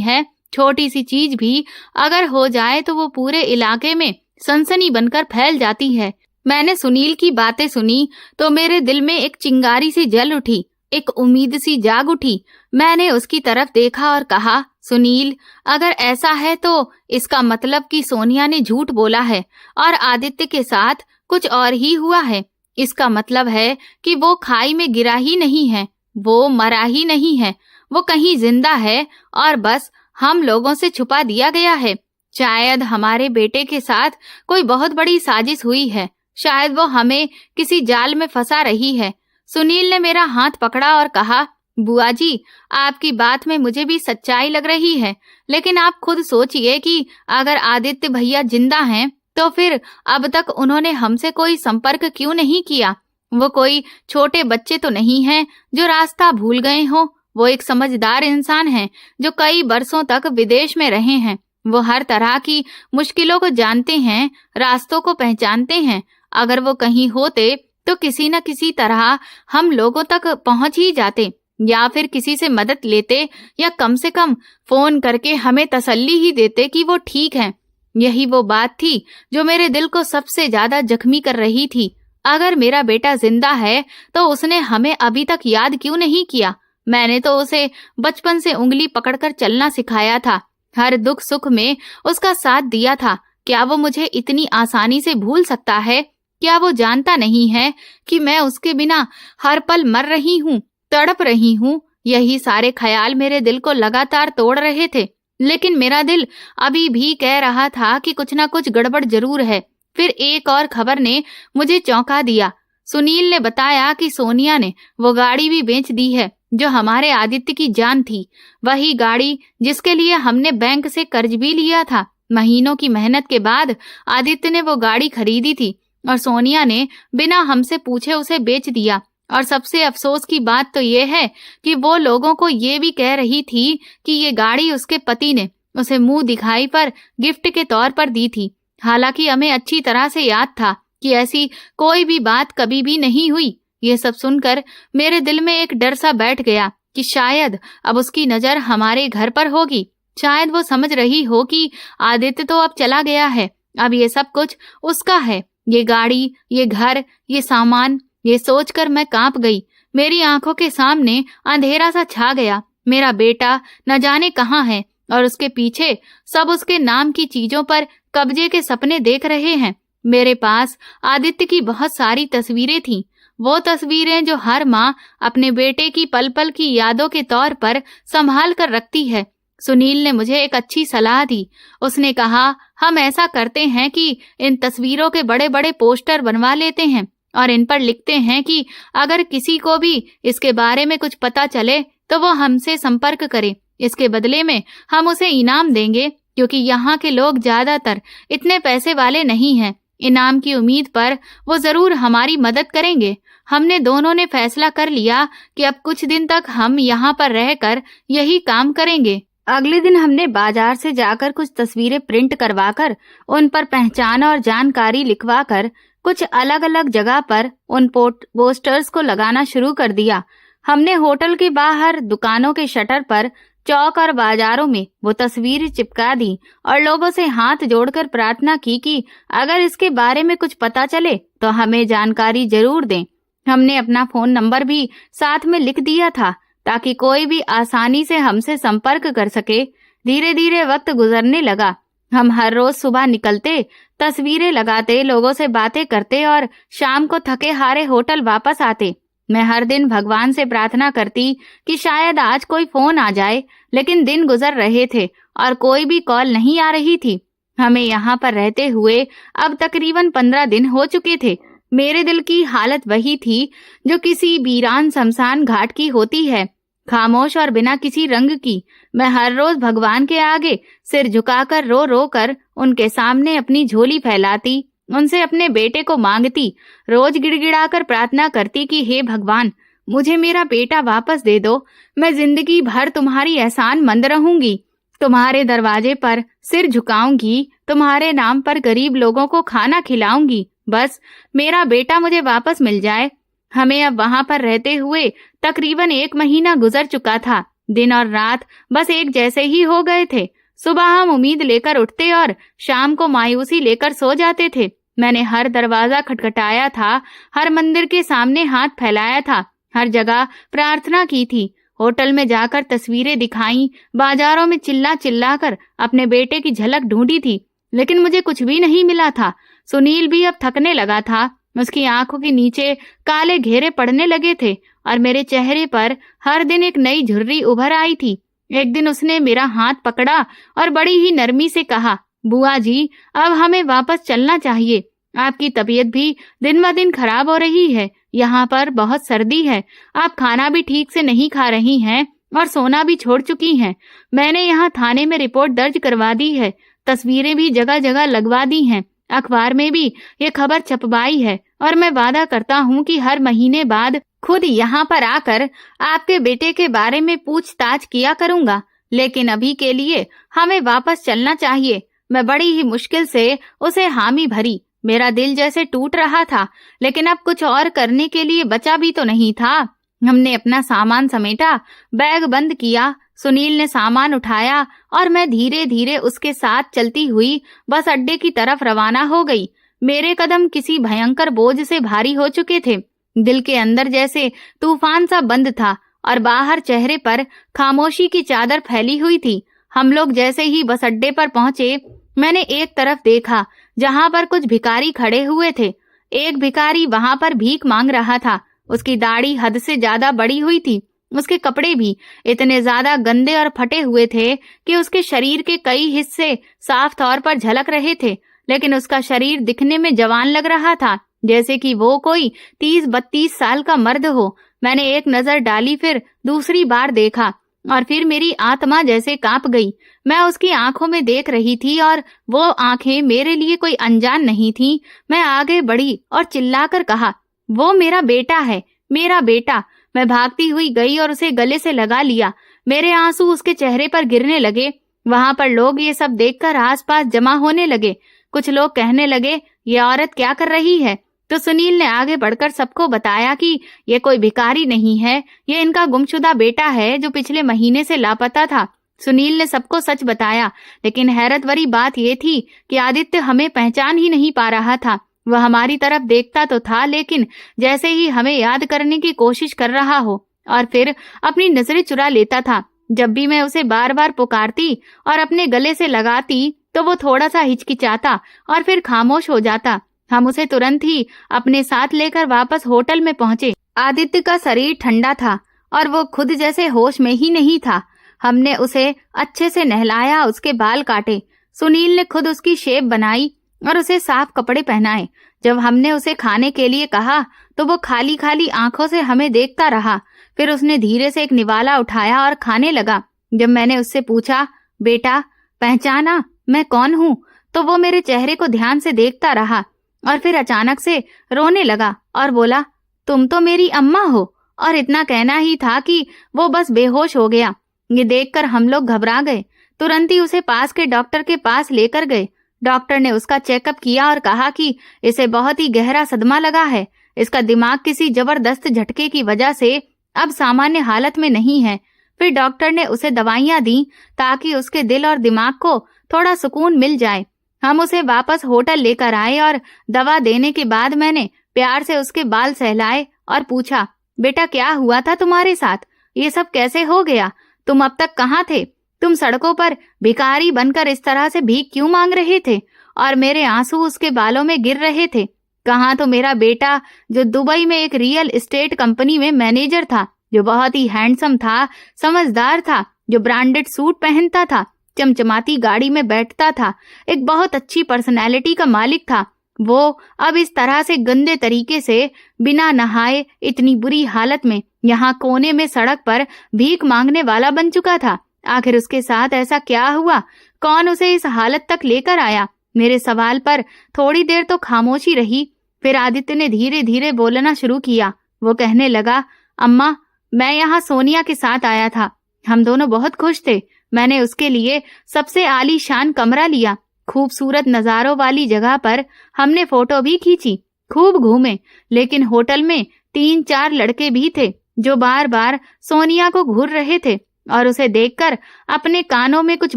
है। छोटी सी चीज भी अगर हो जाए तो वो पूरे इलाके में सनसनी बनकर फैल जाती है। मैंने सुनील की बातें सुनी तो मेरे दिल में एक चिंगारी सी जल उठी, एक उम्मीद सी जाग उठी। मैंने उसकी तरफ देखा और कहा, सुनील, अगर ऐसा है तो इसका मतलब कि सोनिया ने झूठ बोला है और आदित्य के साथ कुछ और ही हुआ है। इसका मतलब है कि वो खाई में गिरा ही नहीं है, वो मरा ही नहीं है, वो कहीं जिंदा है और बस हम लोगों से छुपा दिया गया है। शायद हमारे बेटे के साथ कोई बहुत बड़ी साजिश हुई है, शायद वो हमें किसी जाल में फंसा रही है। सुनील ने मेरा हाथ पकड़ा और कहा, बुआ जी, आपकी बात में मुझे भी सच्चाई लग रही है, लेकिन आप खुद सोचिए कि अगर आदित्य भैया जिंदा हैं तो फिर अब तक उन्होंने हमसे कोई संपर्क क्यों नहीं किया। वो कोई छोटे बच्चे तो नहीं हैं जो रास्ता भूल गए हों। वो एक समझदार इंसान हैं जो कई बरसों तक विदेश में रहे हैं। वो हर तरह की मुश्किलों को जानते हैं, रास्तों को पहचानते हैं। अगर वो कहीं होते तो किसी न किसी तरह हम लोगों तक पहुंच ही जाते, या फिर किसी से मदद लेते, या कम से कम फोन करके हमें तसल्ली ही देते कि वो ठीक हैं। यही वो बात थी जो मेरे दिल को सबसे ज्यादा जख्मी कर रही थी। अगर मेरा बेटा जिंदा है तो उसने हमें अभी तक याद क्यों नहीं किया। मैंने तो उसे बचपन से उंगली पकड़कर चलना सिखाया था, हर दुख सुख में उसका साथ दिया था। क्या वो मुझे इतनी आसानी से भूल सकता है? क्या वो जानता नहीं है कि मैं उसके बिना हर पल मर रही हूँ, तड़प रही हूँ? यही सारे ख्याल मेरे दिल को लगातार तोड़ रहे थे, लेकिन मेरा दिल अभी भी कह रहा था कि कुछ ना कुछ गड़बड़ जरूर है। फिर एक और खबर ने मुझे चौंका दिया। सुनील ने बताया कि सोनिया ने वो गाड़ी भी बेच दी है जो हमारे आदित्य की जान थी, वही गाड़ी जिसके लिए हमने बैंक से कर्ज भी लिया था। महीनों की मेहनत के बाद आदित्य ने वो गाड़ी खरीदी थी और सोनिया ने बिना हमसे पूछे उसे बेच दिया। और सबसे अफसोस की बात तो ये है कि वो लोगों को ये भी कह रही थी कि ये गाड़ी उसके पति ने उसे मुंह दिखाई पर गिफ्ट के तौर पर दी थी। हालांकि हमें अच्छी तरह से याद था कि ऐसी कोई भी बात कभी भी नहीं हुई। ये सब सुनकर मेरे दिल में एक डर सा बैठ गया कि शायद अब उसकी नजर हमारे घर पर होगी। शायद वो समझ रही हो कि आदित्य तो अब चला गया है, अब ये सब कुछ उसका है, ये गाड़ी, ये घर, ये सामान। ये सोचकर मैं कांप गई। मेरी आंखों के सामने अंधेरा सा छा गया। मेरा बेटा न जाने कहाँ है और उसके पीछे सब उसके नाम की चीजों पर कब्जे के सपने देख रहे हैं। मेरे पास आदित्य की बहुत सारी तस्वीरें थीं, वो तस्वीरें जो हर माँ अपने बेटे की पल पल की यादों के तौर पर संभाल कर रखती है। सुनील ने मुझे एक अच्छी सलाह दी। उसने कहा, हम ऐसा करते हैं कि इन तस्वीरों के बड़े बड़े पोस्टर बनवा लेते हैं और इन पर लिखते हैं कि अगर किसी को भी इसके बारे में कुछ पता चले तो वो हमसे संपर्क करे। इसके बदले में हम उसे इनाम देंगे, क्योंकि यहाँ के लोग ज्यादातर इतने पैसे वाले नहीं हैं। इनाम की उम्मीद पर वो जरूर हमारी मदद करेंगे। हमने दोनों ने फैसला कर लिया कि अब कुछ दिन तक हम यहाँ पर रहकर यही काम करेंगे। अगले दिन हमने बाजार से जाकर कुछ तस्वीरें प्रिंट करवाकर उन पर पहचान और जानकारी लिखवाकर कुछ अलग अलग जगह पर उन पोस्टर्स को लगाना शुरू कर दिया। हमने होटल के बाहर, दुकानों के शटर पर, चौक और बाजारों में वो तस्वीर चिपका दी और लोगों से हाथ जोड़कर प्रार्थना की कि अगर इसके बारे में कुछ पता चले तो हमें जानकारी जरूर दें। हमने अपना फोन नंबर भी साथ में लिख दिया था ताकि कोई भी आसानी से हमसे संपर्क कर सके। धीरे धीरे वक्त गुजरने लगा। हम हर रोज सुबह निकलते, तस्वीरें लगाते, लोगों से बातें करते और शाम को थके हारे होटल वापस आते। मैं हर दिन भगवान से प्रार्थना करती कि शायद आज कोई फोन आ जाए, लेकिन दिन गुजर रहे थे और कोई भी कॉल नहीं आ रही थी। हमें यहाँ पर रहते हुए अब तकरीबन 15 दिन हो चुके थे। मेरे दिल की हालत वही थी जो किसी वीरान शमशान घाट की होती है। खामोश और बिना किसी रंग की मैं हर रोज भगवान के आगे सिर झुकाकर रो रो कर उनके सामने अपनी झोली फैलाती, उनसे अपने बेटे को मांगती, रोज गिड़गिड़ाकर प्रार्थना करती कि हे भगवान, मुझे मेरा बेटा वापस दे दो। मैं जिंदगी भर तुम्हारी एहसान मंद रहूंगी, तुम्हारे दरवाजे पर सिर झुकाऊंगी, तुम्हारे नाम पर गरीब लोगों को खाना खिलाऊंगी। बस मेरा बेटा मुझे वापस मिल जाए। हमें अब वहां पर रहते हुए तकरीबन 1 महीना गुजर चुका था। दिन और रात बस एक जैसे ही हो गए थे। सुबह हम उम्मीद लेकर उठते और शाम को मायूसी लेकर सो जाते थे। मैंने हर दरवाजा खटखटाया था, हर मंदिर के सामने हाथ फैलाया था, हर जगह प्रार्थना की थी, होटल में जाकर तस्वीरें दिखाई, बाजारों में चिल्ला चिल्ला कर अपने बेटे की झलक ढूंढी थी, लेकिन मुझे कुछ भी नहीं मिला था। सुनील भी अब थकने लगा था। उसकी आंखों के नीचे काले घेरे पड़ने लगे थे और मेरे चेहरे पर हर दिन एक नई झुर्री उभर आई थी। एक दिन उसने मेरा हाथ पकड़ा और बड़ी ही नरमी से कहा, बुआ जी, अब हमें वापस चलना चाहिए। आपकी तबीयत भी दिन ब दिन खराब हो रही है। यहाँ पर बहुत सर्दी है। आप खाना भी ठीक से नहीं खा रही हैं और सोना भी छोड़ चुकी हैं। मैंने यहाँ थाने में रिपोर्ट दर्ज करवा दी है, तस्वीरें भी जगह जगह लगवा दी हैं, अखबार में भी ये खबर छपवाई है और मैं वादा करता हूँ कि हर महीने बाद खुद यहाँ पर आकर आपके बेटे के बारे में पूछताछ किया करूँगा। लेकिन अभी के लिए हमें वापस चलना चाहिए। मैं बड़ी ही मुश्किल से उसे हामी भरी। मेरा दिल जैसे टूट रहा था, लेकिन अब कुछ और करने के लिए बचा भी तो नहीं था। हमने अपना सामान समेटा, बैग बंद किया, सुनील ने सामान उठाया और मैं धीरे धीरे उसके साथ चलती हुई बस अड्डे की तरफ रवाना हो गई। मेरे कदम किसी भयंकर बोझ से भारी हो चुके थे। दिल के अंदर जैसे तूफान सा बंद था और बाहर चेहरे पर खामोशी की चादर फैली हुई थी। हम लोग जैसे ही बस अड्डे पर पहुंचे, मैंने एक तरफ देखा जहां पर कुछ भिखारी खड़े हुए थे। एक भिखारी वहां पर भीख मांग रहा था। उसकी दाढ़ी हद से ज्यादा बड़ी हुई थी। उसके कपड़े भी इतने ज्यादा गंदे और फटे हुए थे कि उसके शरीर के कई हिस्से साफ तौर पर झलक रहे थे, लेकिन उसका शरीर दिखने में जवान लग रहा था, जैसे कि वो कोई 30-32 साल का मर्द हो। मैंने एक नजर डाली, फिर दूसरी बार देखा और फिर मेरी आत्मा जैसे कांप गई। मैं उसकी आंखों में देख रही थी और वो आंखें मेरे लिए कोई अनजान नहीं थी। मैं आगे बढ़ी और चिल्लाकर कहा, वो मेरा बेटा है, मेरा बेटा। मैं भागती हुई गई और उसे गले से लगा लिया। मेरे आंसू उसके चेहरे पर गिरने लगे। वहां पर लोग ये सब देखकर आसपास जमा होने लगे। कुछ लोग कहने लगे, ये औरत क्या कर रही है? तो सुनील ने आगे बढ़कर सबको बताया कि ये कोई भिखारी नहीं है, ये इनका गुमशुदा बेटा है जो पिछले महीने से लापता था। सुनील ने सबको सच बताया, लेकिन हैरत भरी बात ये थी कि आदित्य हमें पहचान ही नहीं पा रहा था। वह हमारी तरफ देखता तो था, लेकिन जैसे ही हमें याद करने की कोशिश कर रहा हो और फिर अपनी नजरें चुरा लेता था। जब भी मैं उसे बार बार पुकारती और अपने गले से लगाती तो वो थोड़ा सा हिचकिचाता और फिर खामोश हो जाता। हम उसे तुरंत ही अपने साथ लेकर वापस होटल में पहुंचे। आदित्य का शरीर ठंडा था और वो खुद जैसे होश में ही नहीं था। हमने उसे अच्छे से नहलाया, उसके बाल काटे। सुनील ने खुद उसकी शेप बनाई और उसे साफ कपड़े पहनाए। जब हमने उसे खाने के लिए कहा तो वो खाली खाली आंखों से हमें देखता रहा। फिर उसने धीरे से एक निवाला उठाया और खाने लगा। जब मैंने उससे पूछा, बेटा पहचाना मैं कौन हूँ, तो वो मेरे चेहरे को ध्यान से देखता रहा और फिर अचानक से रोने लगा और बोला, तुम तो मेरी अम्मा हो। और इतना कहना ही था कि वो बस बेहोश हो गया। ये देखकर हम लोग घबरा गए। तुरंत ही उसे पास के डॉक्टर के पास लेकर गए। डॉक्टर ने उसका चेकअप किया और कहा कि इसे बहुत ही गहरा सदमा लगा है। इसका दिमाग किसी जबरदस्त झटके की वजह से अब सामान्य हालत में नहीं है। फिर डॉक्टर ने उसे दवाइयां दी ताकि उसके दिल और दिमाग को थोड़ा सुकून मिल जाए। हम उसे वापस होटल लेकर आए और दवा देने के बाद मैंने प्यार से उसके बाल सहलाए और पूछा, बेटा क्या हुआ था तुम्हारे साथ? ये सब कैसे हो गया? तुम अब तक कहाँ थे? तुम सड़कों पर भिखारी बनकर इस तरह से भीख क्यों मांग रहे थे? और मेरे आंसू उसके बालों में गिर रहे थे। कहाँ तो मेरा बेटा जो दुबई में एक रियल एस्टेट कंपनी में मैनेजर था, जो बहुत ही हैंडसम था, समझदार था, जो ब्रांडेड सूट पहनता था, चमचमाती गाड़ी में बैठता था, एक बहुत अच्छी पर्सनैलिटी का मालिक था। वो अब इस तरह से गंदे तरीके से बिना नहाए इतनी बुरी हालत में यहाँ कोने में सड़क पर भीख मांगने वाला बन चुका था। आखिर उसके साथ ऐसा क्या हुआ? कौन उसे इस हालत तक लेकर आया? मेरे सवाल पर थोड़ी देर तो खामोशी रही। फिर आदित्य ने धीरे धीरे बोलना शुरू किया। वो कहने लगा, अम्मा, मैं यहाँ सोनिया के साथ आया था। हम दोनों बहुत खुश थे। मैंने उसके लिए सबसे आलीशान कमरा लिया। खूबसूरत नजारों वाली जगह पर हमने फोटो भी खींची। खूब घूमे, लेकिन होटल में 3-4 लड़के भी थे जो बार बार सोनिया को घूर रहे थे और उसे देखकर अपने कानों में कुछ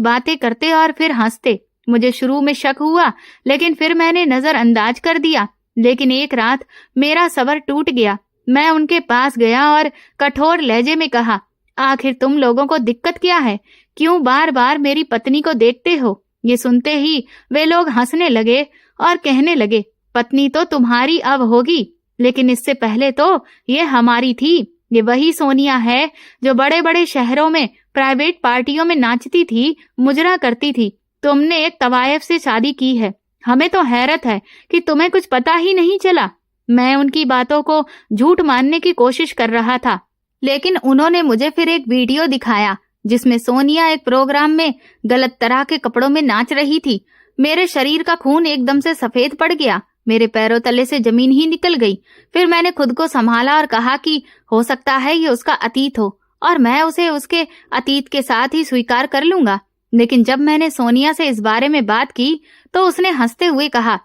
बातें करते और फिर हंसते। मुझे शुरू में शक हुआ, लेकिन फिर मैंने नजरअंदाज कर दिया। लेकिन एक रात मेरा सब्र टूट गया। मैं उनके पास गया और कठोर लहजे में कहा, आखिर तुम लोगों को दिक्कत क्या है? क्यों बार बार मेरी पत्नी को देखते हो? ये सुनते ही वे लोग हंसने लगे और कहने लगे, पत्नी तो तुम्हारी अब होगी, लेकिन इससे पहले तो ये हमारी थी। ये वही सोनिया है जो बड़े बड़े शहरों में प्राइवेट पार्टियों में नाचती थी, मुजरा करती थी। तुमने एक तवायफ से शादी की है। हमें तो हैरत है कि तुम्हें कुछ पता ही नहीं चला। मैं उनकी बातों को झूठ मानने की कोशिश कर रहा था, लेकिन उन्होंने मुझे फिर एक वीडियो दिखाया जिसमें सोनिया एक प्रोग्राम में गलत तरह के कपड़ों में नाच रही थी। मेरे शरीर का खून एकदम से सफेद पड़ गया। मेरे पैरों तले से जमीन ही निकल गई। फिर मैंने खुद को संभाला और कहा कि हो सकता है ये उसका अतीत हो और मैं उसे उसके अतीत के साथ ही स्वीकार कर लूंगा। लेकिन जब मैंने सोनिया से इस बारे में बात की तो उसने हंसते हुए कहा,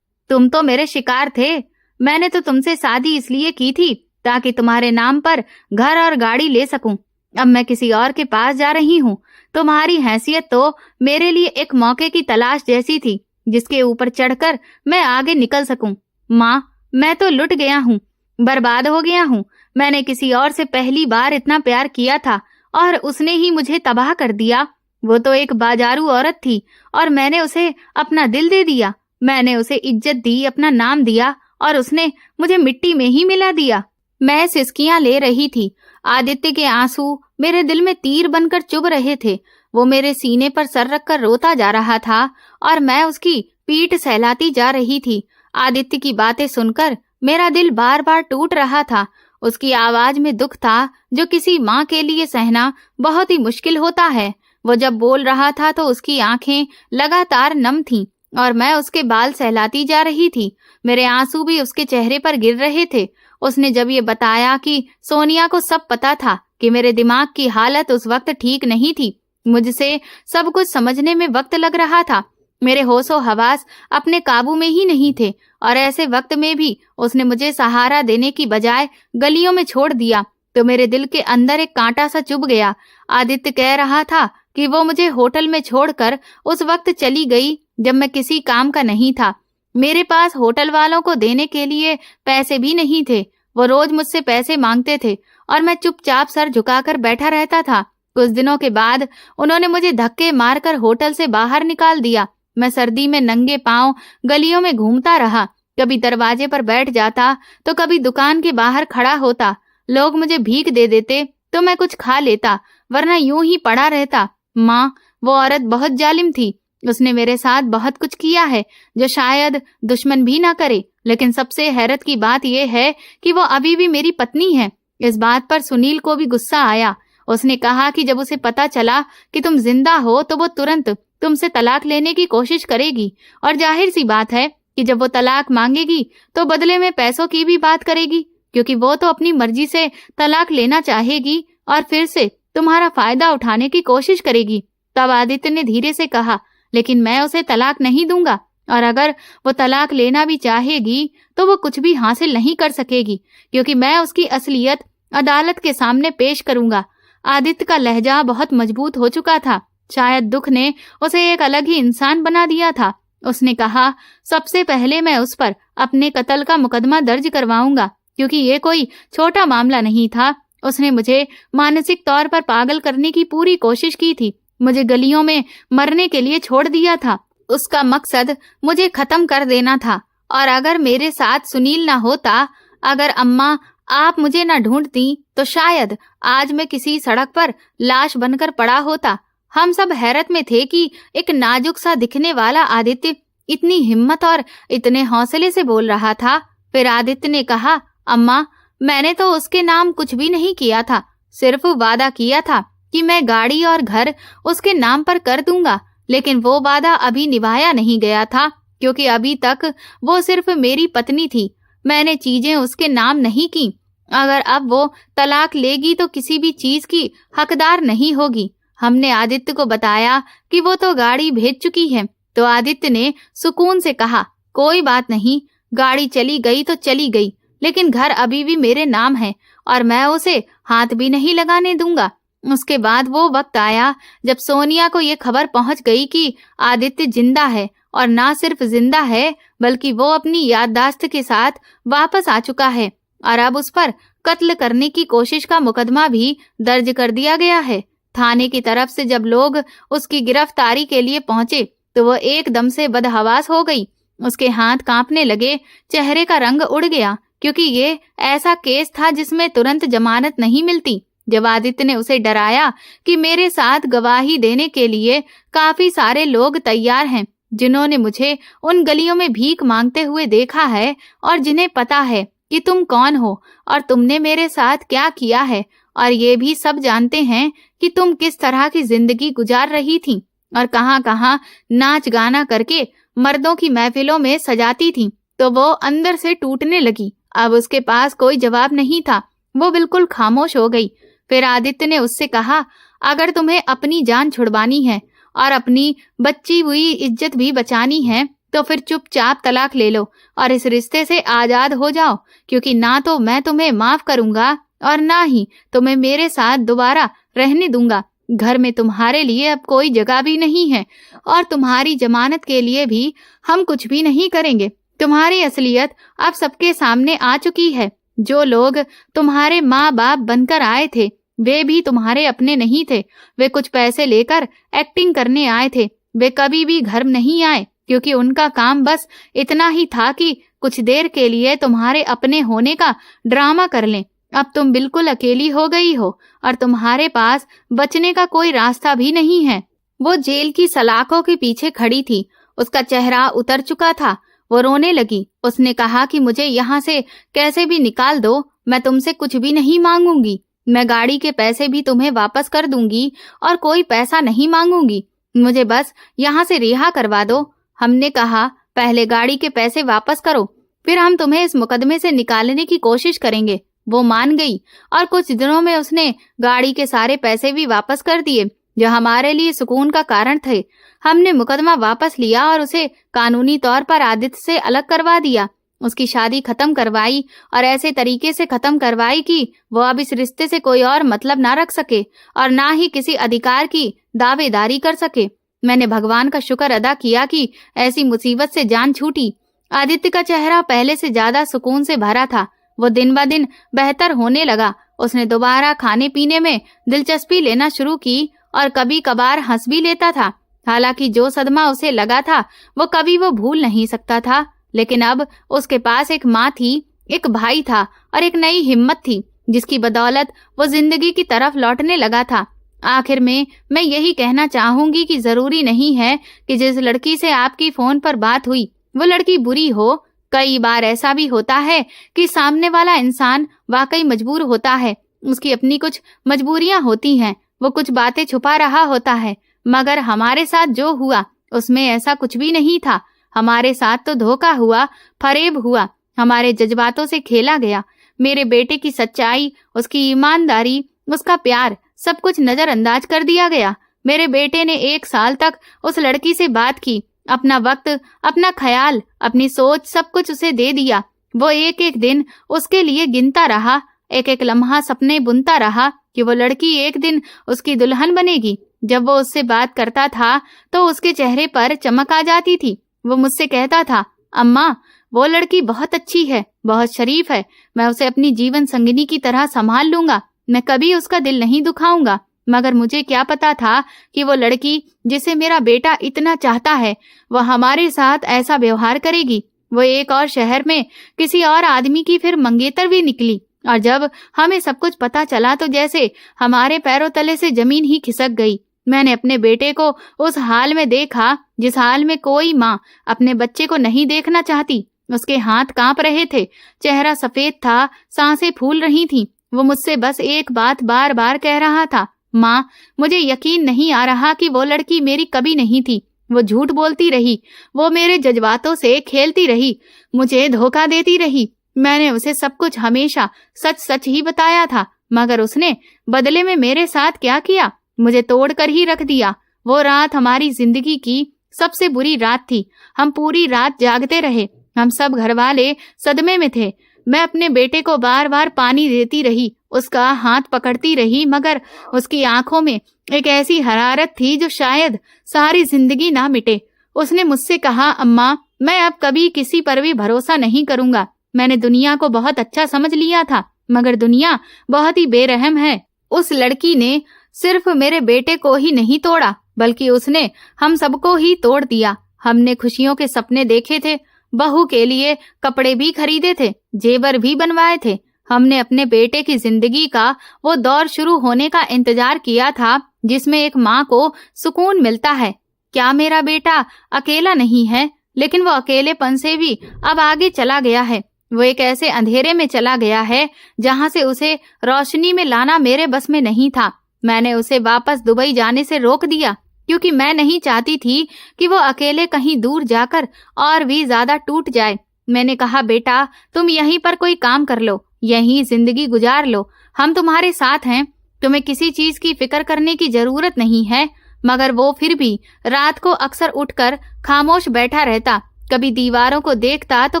तुम तो मेरे शिकार थे। मैंने तो तुमसे शादी इसलिए की थी ताकि तुम्हारे नाम पर घर और गाड़ी ले सकूं। अब मैं किसी और के पास जा रही हूँ। तुम्हारी हैसियत तो मेरे लिए एक मौके की तलाश जैसी थी जिसके ऊपर चढ़कर मैं आगे निकल सकूं। माँ, मैं तो लुट गया हूँ, बर्बाद हो गया हूँ। मैंने किसी और से पहली बार इतना प्यार किया था और उसने ही मुझे तबाह कर दिया। वो तो एक बाजारू औरत थी और मैंने उसे अपना दिल दे दिया। मैंने उसे इज्जत दी, अपना नाम दिया और उसने मुझे मिट्टी में ही मिला दिया। मैं सिसकियां ले रही थी। आदित्य के आंसू मेरे दिल में तीर बनकर चुभ रहे थे। वो मेरे सीने पर सर रखकर रोता जा रहा था और मैं उसकी पीठ सहलाती जा रही थी। आदित्य की बातें सुनकर मेरा दिल बार बार टूट रहा था। उसकी आवाज में दुख था जो किसी माँ के लिए सहना बहुत ही मुश्किल होता है। वो जब बोल रहा था तो उसकी आंखें लगातार नम थीं और मैं उसके बाल सहलाती जा रही थी। मेरे आंसू भी उसके चेहरे पर गिर रहे थे। उसने जब ये बताया कि सोनिया को सब पता था कि मेरे दिमाग की हालत उस वक्त ठीक नहीं थी, मुझसे सब कुछ समझने में वक्त लग रहा था। मेरे होशो हवास अपने काबू में ही नहीं थे और ऐसे वक्त में भी उसने मुझे सहारा देने की बजाय गलियों में छोड़ दिया तो मेरे दिल के अंदर एक कांटा सा चुभ गया। आदित्य कह रहा था कि वो मुझे होटल में छोड़कर उस वक्त चली गई जब मैं किसी काम का नहीं था। मेरे पास होटल वालों को देने के लिए पैसे भी नहीं थे। वो रोज मुझसे पैसे मांगते थे और मैं चुपचाप सर झुकाकर बैठा रहता था। कुछ दिनों के बाद उन्होंने मुझे धक्के मारकर होटल से बाहर निकाल दिया। मैं सर्दी में नंगे पांव गलियों में घूमता रहा। कभी दरवाजे पर बैठ जाता तो कभी दुकान के बाहर खड़ा होता। लोग मुझे भीख दे देते तो मैं कुछ खा लेता, वरना यूं ही पड़ा रहता। माँ, वो औरत बहुत जालिम थी। उसने मेरे साथ बहुत कुछ किया है जो शायद दुश्मन भी ना करे। लेकिन सबसे हैरत की बात यह है कि वो अभी भी मेरी पत्नी है। इस बात पर सुनील को भी गुस्सा आया। उसने कहा कि जब उसे पता चला कि तुम जिंदा हो तो वो तुरंत तुमसे तलाक लेने की कोशिश करेगी और जाहिर सी बात है कि जब वो तलाक मांगेगी तो बदले में पैसों की भी बात करेगी, क्योंकि वो तो अपनी मर्जी से तलाक लेना चाहेगी और फिर से तुम्हारा फायदा उठाने की कोशिश करेगी। तब आदित्य ने धीरे से कहा, लेकिन मैं उसे तलाक नहीं दूंगा और अगर वो तलाक लेना भी चाहेगी तो वो कुछ भी हासिल नहीं कर सकेगी, क्योंकि मैं उसकी असलियत अदालत के सामने पेश करूंगा। आदित्य का लहजा बहुत मजबूत हो चुका था। शायद दुख ने उसे एक अलग ही इंसान बना दिया था। उसने कहा, सबसे पहले मैं उस पर अपने कत्ल का मुकदमा दर्ज करवाऊंगा, क्योंकि ये कोई छोटा मामला नहीं था। उसने मुझे मानसिक तौर पर पागल करने की पूरी कोशिश की थी। मुझे गलियों में मरने के लिए छोड़ दिया था। उसका मकसद मुझे खत्म कर देना था। और अगर मेरे साथ सुनील ना होता, अगर अम्मा आप मुझे ना ढूंढती, तो शायद आज मैं किसी सड़क पर लाश बनकर पड़ा होता। हम सब हैरत में थे कि एक नाजुक सा दिखने वाला आदित्य इतनी हिम्मत और इतने हौसले से बोल रहा था। फिर आदित्य ने कहा, अम्मा, मैंने तो उसके नाम कुछ भी नहीं किया था, सिर्फ वादा किया था कि मैं गाड़ी और घर उसके नाम पर कर दूंगा। लेकिन वो वादा अभी निभाया नहीं गया था, क्योंकि अभी तक वो सिर्फ मेरी पत्नी थी। मैंने चीजें उसके नाम नहीं की। अगर अब वो तलाक लेगी तो किसी भी चीज की हकदार नहीं होगी। हमने आदित्य को बताया कि वो तो गाड़ी भेज चुकी है, तो आदित्य ने सुकून से कहा, कोई बात नहीं, गाड़ी चली गई तो चली गई, लेकिन घर अभी भी मेरे नाम है और मैं उसे हाथ भी नहीं लगाने दूंगा। उसके बाद वो वक्त आया जब सोनिया को ये खबर पहुंच गई कि आदित्य जिंदा है, और ना सिर्फ जिंदा है बल्कि वो अपनी याददाश्त के साथ वापस आ चुका है, और अब उस पर कत्ल करने की कोशिश का मुकदमा भी दर्ज कर दिया गया है। थाने की तरफ से जब लोग उसकी गिरफ्तारी के लिए पहुंचे तो वो एकदम से बदहवास हो गई। उसके हाथ कांपने लगे, चेहरे का रंग उड़ गया, क्योंकि ये ऐसा केस था जिसमें तुरंत जमानत नहीं मिलती। जब आदित्य ने उसे डराया कि मेरे साथ गवाही देने के लिए काफी सारे लोग तैयार हैं, जिन्होंने मुझे उन गलियों में भीख मांगते हुए देखा है और जिन्हें पता है कि तुम कौन हो और तुमने मेरे साथ क्या किया है, और ये भी सब जानते हैं कि तुम किस तरह की जिंदगी गुजार रही थी और कहां-कहां नाच गाना करके मर्दों की महफिलों में सजाती थी, तो वो अंदर से टूटने लगी। अब उसके पास कोई जवाब नहीं था, वो बिल्कुल खामोश हो गई। फिर आदित्य ने उससे कहा, अगर तुम्हें अपनी जान छुड़वानी है और अपनी बची हुई इज्जत भी बचानी है तो फिर चुपचाप तलाक ले लो और इस रिश्ते से आजाद हो जाओ, क्योंकि ना तो मैं तुम्हें माफ करूंगा और ना ही तुम्हें मेरे साथ दोबारा रहने दूंगा। घर में तुम्हारे लिए अब कोई जगह भी नहीं है और तुम्हारी जमानत के लिए भी हम कुछ भी नहीं करेंगे। तुम्हारी असलियत अब सबके सामने आ चुकी है। जो लोग तुम्हारे माँ बाप बनकर आए थे वे भी तुम्हारे अपने नहीं थे। वे कुछ पैसे लेकर एक्टिंग करने आए थे। वे कभी भी घर नहीं आए, क्योंकि उनका काम बस इतना ही था कि कुछ देर के लिए तुम्हारे अपने होने का ड्रामा कर लें। अब तुम बिल्कुल अकेली हो गई हो और तुम्हारे पास बचने का कोई रास्ता भी नहीं है। वो जेल की सलाखों के पीछे खड़ी थी। उसका चेहरा उतर चुका था। वो रोने लगी। उसने कहा कि मुझे यहाँ से कैसे भी निकाल दो, मैं तुमसे कुछ भी नहीं मांगूंगी। मैं गाड़ी के पैसे भी तुम्हें वापस कर दूंगी और कोई पैसा नहीं मांगूंगी। मुझे बस यहाँ से रिहा करवा दो। हमने कहा, पहले गाड़ी के पैसे वापस करो, फिर हम तुम्हें इस मुकदमे से निकालने की कोशिश करेंगे। वो मान गई और कुछ दिनों में उसने गाड़ी के सारे पैसे भी वापस कर दिए, जो हमारे लिए सुकून का कारण थे। हमने मुकदमा वापस लिया और उसे कानूनी तौर पर आदित्य से अलग करवा दिया। उसकी शादी खत्म करवाई और ऐसे तरीके से खत्म करवाई कि वो अब इस रिश्ते से कोई और मतलब ना रख सके और ना ही किसी अधिकार की दावेदारी कर सके। मैंने भगवान का शुक्र अदा किया कि ऐसी मुसीबत से जान छूटी। आदित्य का चेहरा पहले से ज्यादा सुकून से भरा था। वो दिन ब दिन बेहतर होने लगा। उसने दोबारा खाने पीने में दिलचस्पी लेना शुरू की और कभी कभार हंस भी लेता था। हालांकि जो सदमा उसे लगा था वो कभी वो भूल नहीं सकता था, लेकिन अब उसके पास एक माँ थी, एक भाई था और एक नई हिम्मत थी, जिसकी बदौलत वो जिंदगी की तरफ लौटने लगा था। आखिर में मैं यही कहना चाहूंगी कि जरूरी नहीं है कि जिस लड़की से आपकी फोन पर बात हुई वो लड़की बुरी हो। कई बार ऐसा भी होता है कि सामने वाला इंसान वाकई मजबूर होता है। उसकी अपनी कुछ मजबूरियां होती हैं, वो कुछ बातें छुपा रहा होता है। मगर हमारे साथ जो हुआ उसमें ऐसा कुछ भी नहीं था। हमारे साथ तो धोखा हुआ, फरेब हुआ, हमारे जज्बातों से खेला गया। मेरे बेटे की सच्चाई, उसकी ईमानदारी, उसका प्यार, सब कुछ नजरअंदाज कर दिया गया। मेरे बेटे ने 1 साल तक उस लड़की से बात की, अपना वक्त, अपना ख्याल, अपनी सोच, सब कुछ उसे दे दिया। वो एक एक दिन उसके लिए गिनता रहा, एक एक लम्हा सपने बुनता रहा कि वो लड़की एक दिन उसकी दुल्हन बनेगी। जब वो उससे बात करता था तो उसके चेहरे पर चमक आ जाती थी। वो मुझसे कहता था, अम्मा, वो लड़की बहुत अच्छी है, बहुत शरीफ है, मैं उसे अपनी जीवन संगिनी की तरह संभाल लूंगा, मैं कभी उसका दिल नहीं दुखाऊंगा। मगर मुझे क्या पता था कि वो लड़की जिसे मेरा बेटा इतना चाहता है वह हमारे साथ ऐसा व्यवहार करेगी। वो एक और शहर में किसी और आदमी की फिर मंगेतर भी निकली, और जब हमें सब कुछ पता चला तो जैसे हमारे पैरों तले से जमीन ही खिसक गई। मैंने अपने बेटे को उस हाल में देखा जिस हाल में कोई माँ अपने बच्चे को नहीं देखना चाहती। उसके हाथ कांप रहे थे, चेहरा सफेद था, सांसें फूल रही थीं। वो मुझसे बस एक बात बार बार कह रहा था, माँ, मुझे यकीन नहीं आ रहा कि वो लड़की मेरी कभी नहीं थी। वो झूठ बोलती रही, वो मेरे जज्बातों से खेलती रही, मुझे धोखा देती रही। मैंने उसे सब कुछ हमेशा सच सच ही बताया था, मगर उसने बदले में मेरे साथ क्या किया? मुझे तोड़कर ही रख दिया। वो रात हमारी जिंदगी की सबसे बुरी रात थी। हम पूरी रात जागते रहे। हम सब घरवाले सदमे में थे। मैं अपने बेटे को बार बार पानी देती रही, उसका हाथ पकड़ती रही, मगर उसकी आंखों में एक ऐसी हरारत थी जो शायद सारी जिंदगी ना मिटे। उसने मुझसे कहा, अम्मा, मैं अब कभी किसी पर भी भरोसा नहीं करूंगा। मैंने दुनिया को बहुत अच्छा समझ लिया था, मगर दुनिया बहुत ही बेरहम है। उस लड़की ने सिर्फ मेरे बेटे को ही नहीं तोड़ा, बल्कि उसने हम सबको ही तोड़ दिया। हमने खुशियों के सपने देखे थे, बहू के लिए कपड़े भी खरीदे थे, जेवर भी बनवाए थे। हमने अपने बेटे की जिंदगी का वो दौर शुरू होने का इंतजार किया था जिसमें एक माँ को सुकून मिलता है। क्या मेरा बेटा अकेला नहीं है? लेकिन वो अकेलेपन से भी अब आगे चला गया है। वो एक ऐसे अंधेरे में चला गया है जहाँ से उसे रोशनी में लाना मेरे बस में नहीं था। मैंने उसे वापस दुबई जाने से रोक दिया, क्योंकि मैं नहीं चाहती थी कि वो अकेले कहीं दूर जाकर और भी ज्यादा टूट जाए। मैंने कहा, बेटा, तुम यहीं पर कोई काम कर लो, यहीं जिंदगी गुजार लो, हम तुम्हारे साथ हैं, तुम्हें किसी चीज की फिक्र करने की जरूरत नहीं है। मगर वो फिर भी रात को अक्सर उठकर खामोश बैठा रहता, कभी दीवारों को देखता तो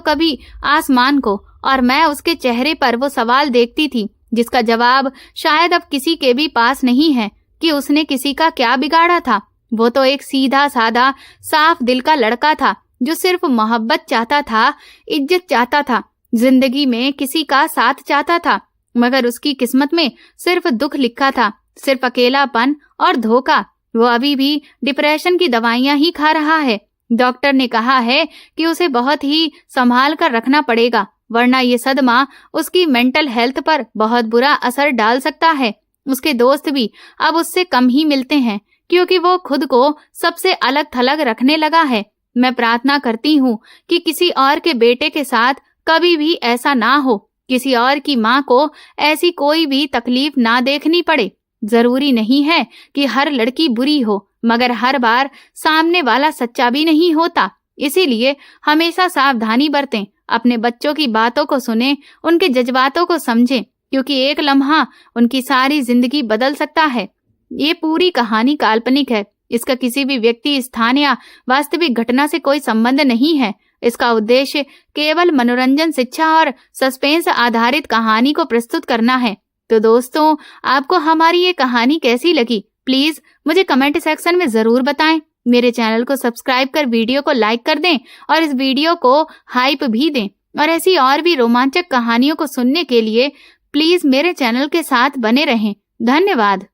कभी आसमान को, और मैं उसके चेहरे पर वो सवाल देखती थी जिसका जवाब शायद अब किसी के भी पास नहीं है कि उसने किसी का क्या बिगाड़ा था। वो तो एक सीधा साधा साफ दिल का लड़का था जो सिर्फ मोहब्बत चाहता था, इज्जत चाहता था, जिंदगी में किसी का साथ चाहता था। मगर उसकी किस्मत में सिर्फ दुख लिखा था, सिर्फ अकेलापन और धोखा। वो अभी भी डिप्रेशन की दवाइयां ही खा रहा है। डॉक्टर ने कहा है कि उसे बहुत ही संभाल कर रखना पड़ेगा, वरना ये सदमा उसकी मेंटल हेल्थ पर बहुत बुरा असर डाल सकता है। उसके दोस्त भी अब उससे कम ही मिलते हैं, क्योंकि वो खुद को सबसे अलग थलग रखने लगा है। मैं प्रार्थना करती हूँ कि किसी और के बेटे के साथ कभी भी ऐसा ना हो, किसी और की माँ को ऐसी कोई भी तकलीफ ना देखनी पड़े। जरूरी नहीं है कि हर लड़की बुरी हो, मगर हर बार सामने वाला सच्चा भी नहीं होता। इसीलिए हमेशा सावधानी बरतें, अपने बच्चों की बातों को सुनें, उनके जज्बातों को समझें, क्योंकि एक लम्हा उनकी सारी जिंदगी बदल सकता है। ये पूरी कहानी काल्पनिक है, इसका किसी भी व्यक्ति, स्थान या वास्तविक घटना से कोई संबंध नहीं है। इसका उद्देश्य केवल मनोरंजन, शिक्षा और सस्पेंस आधारित कहानी को प्रस्तुत करना है। तो दोस्तों, आपको हमारी ये कहानी कैसी लगी? प्लीज मुझे कमेंट सेक्शन में जरूर बताएं। मेरे चैनल को सब्सक्राइब कर वीडियो को लाइक कर दें और इस वीडियो को हाइप भी दें। और ऐसी और भी रोमांचक कहानियों को सुनने के लिए प्लीज मेरे चैनल के साथ बने रहें। धन्यवाद।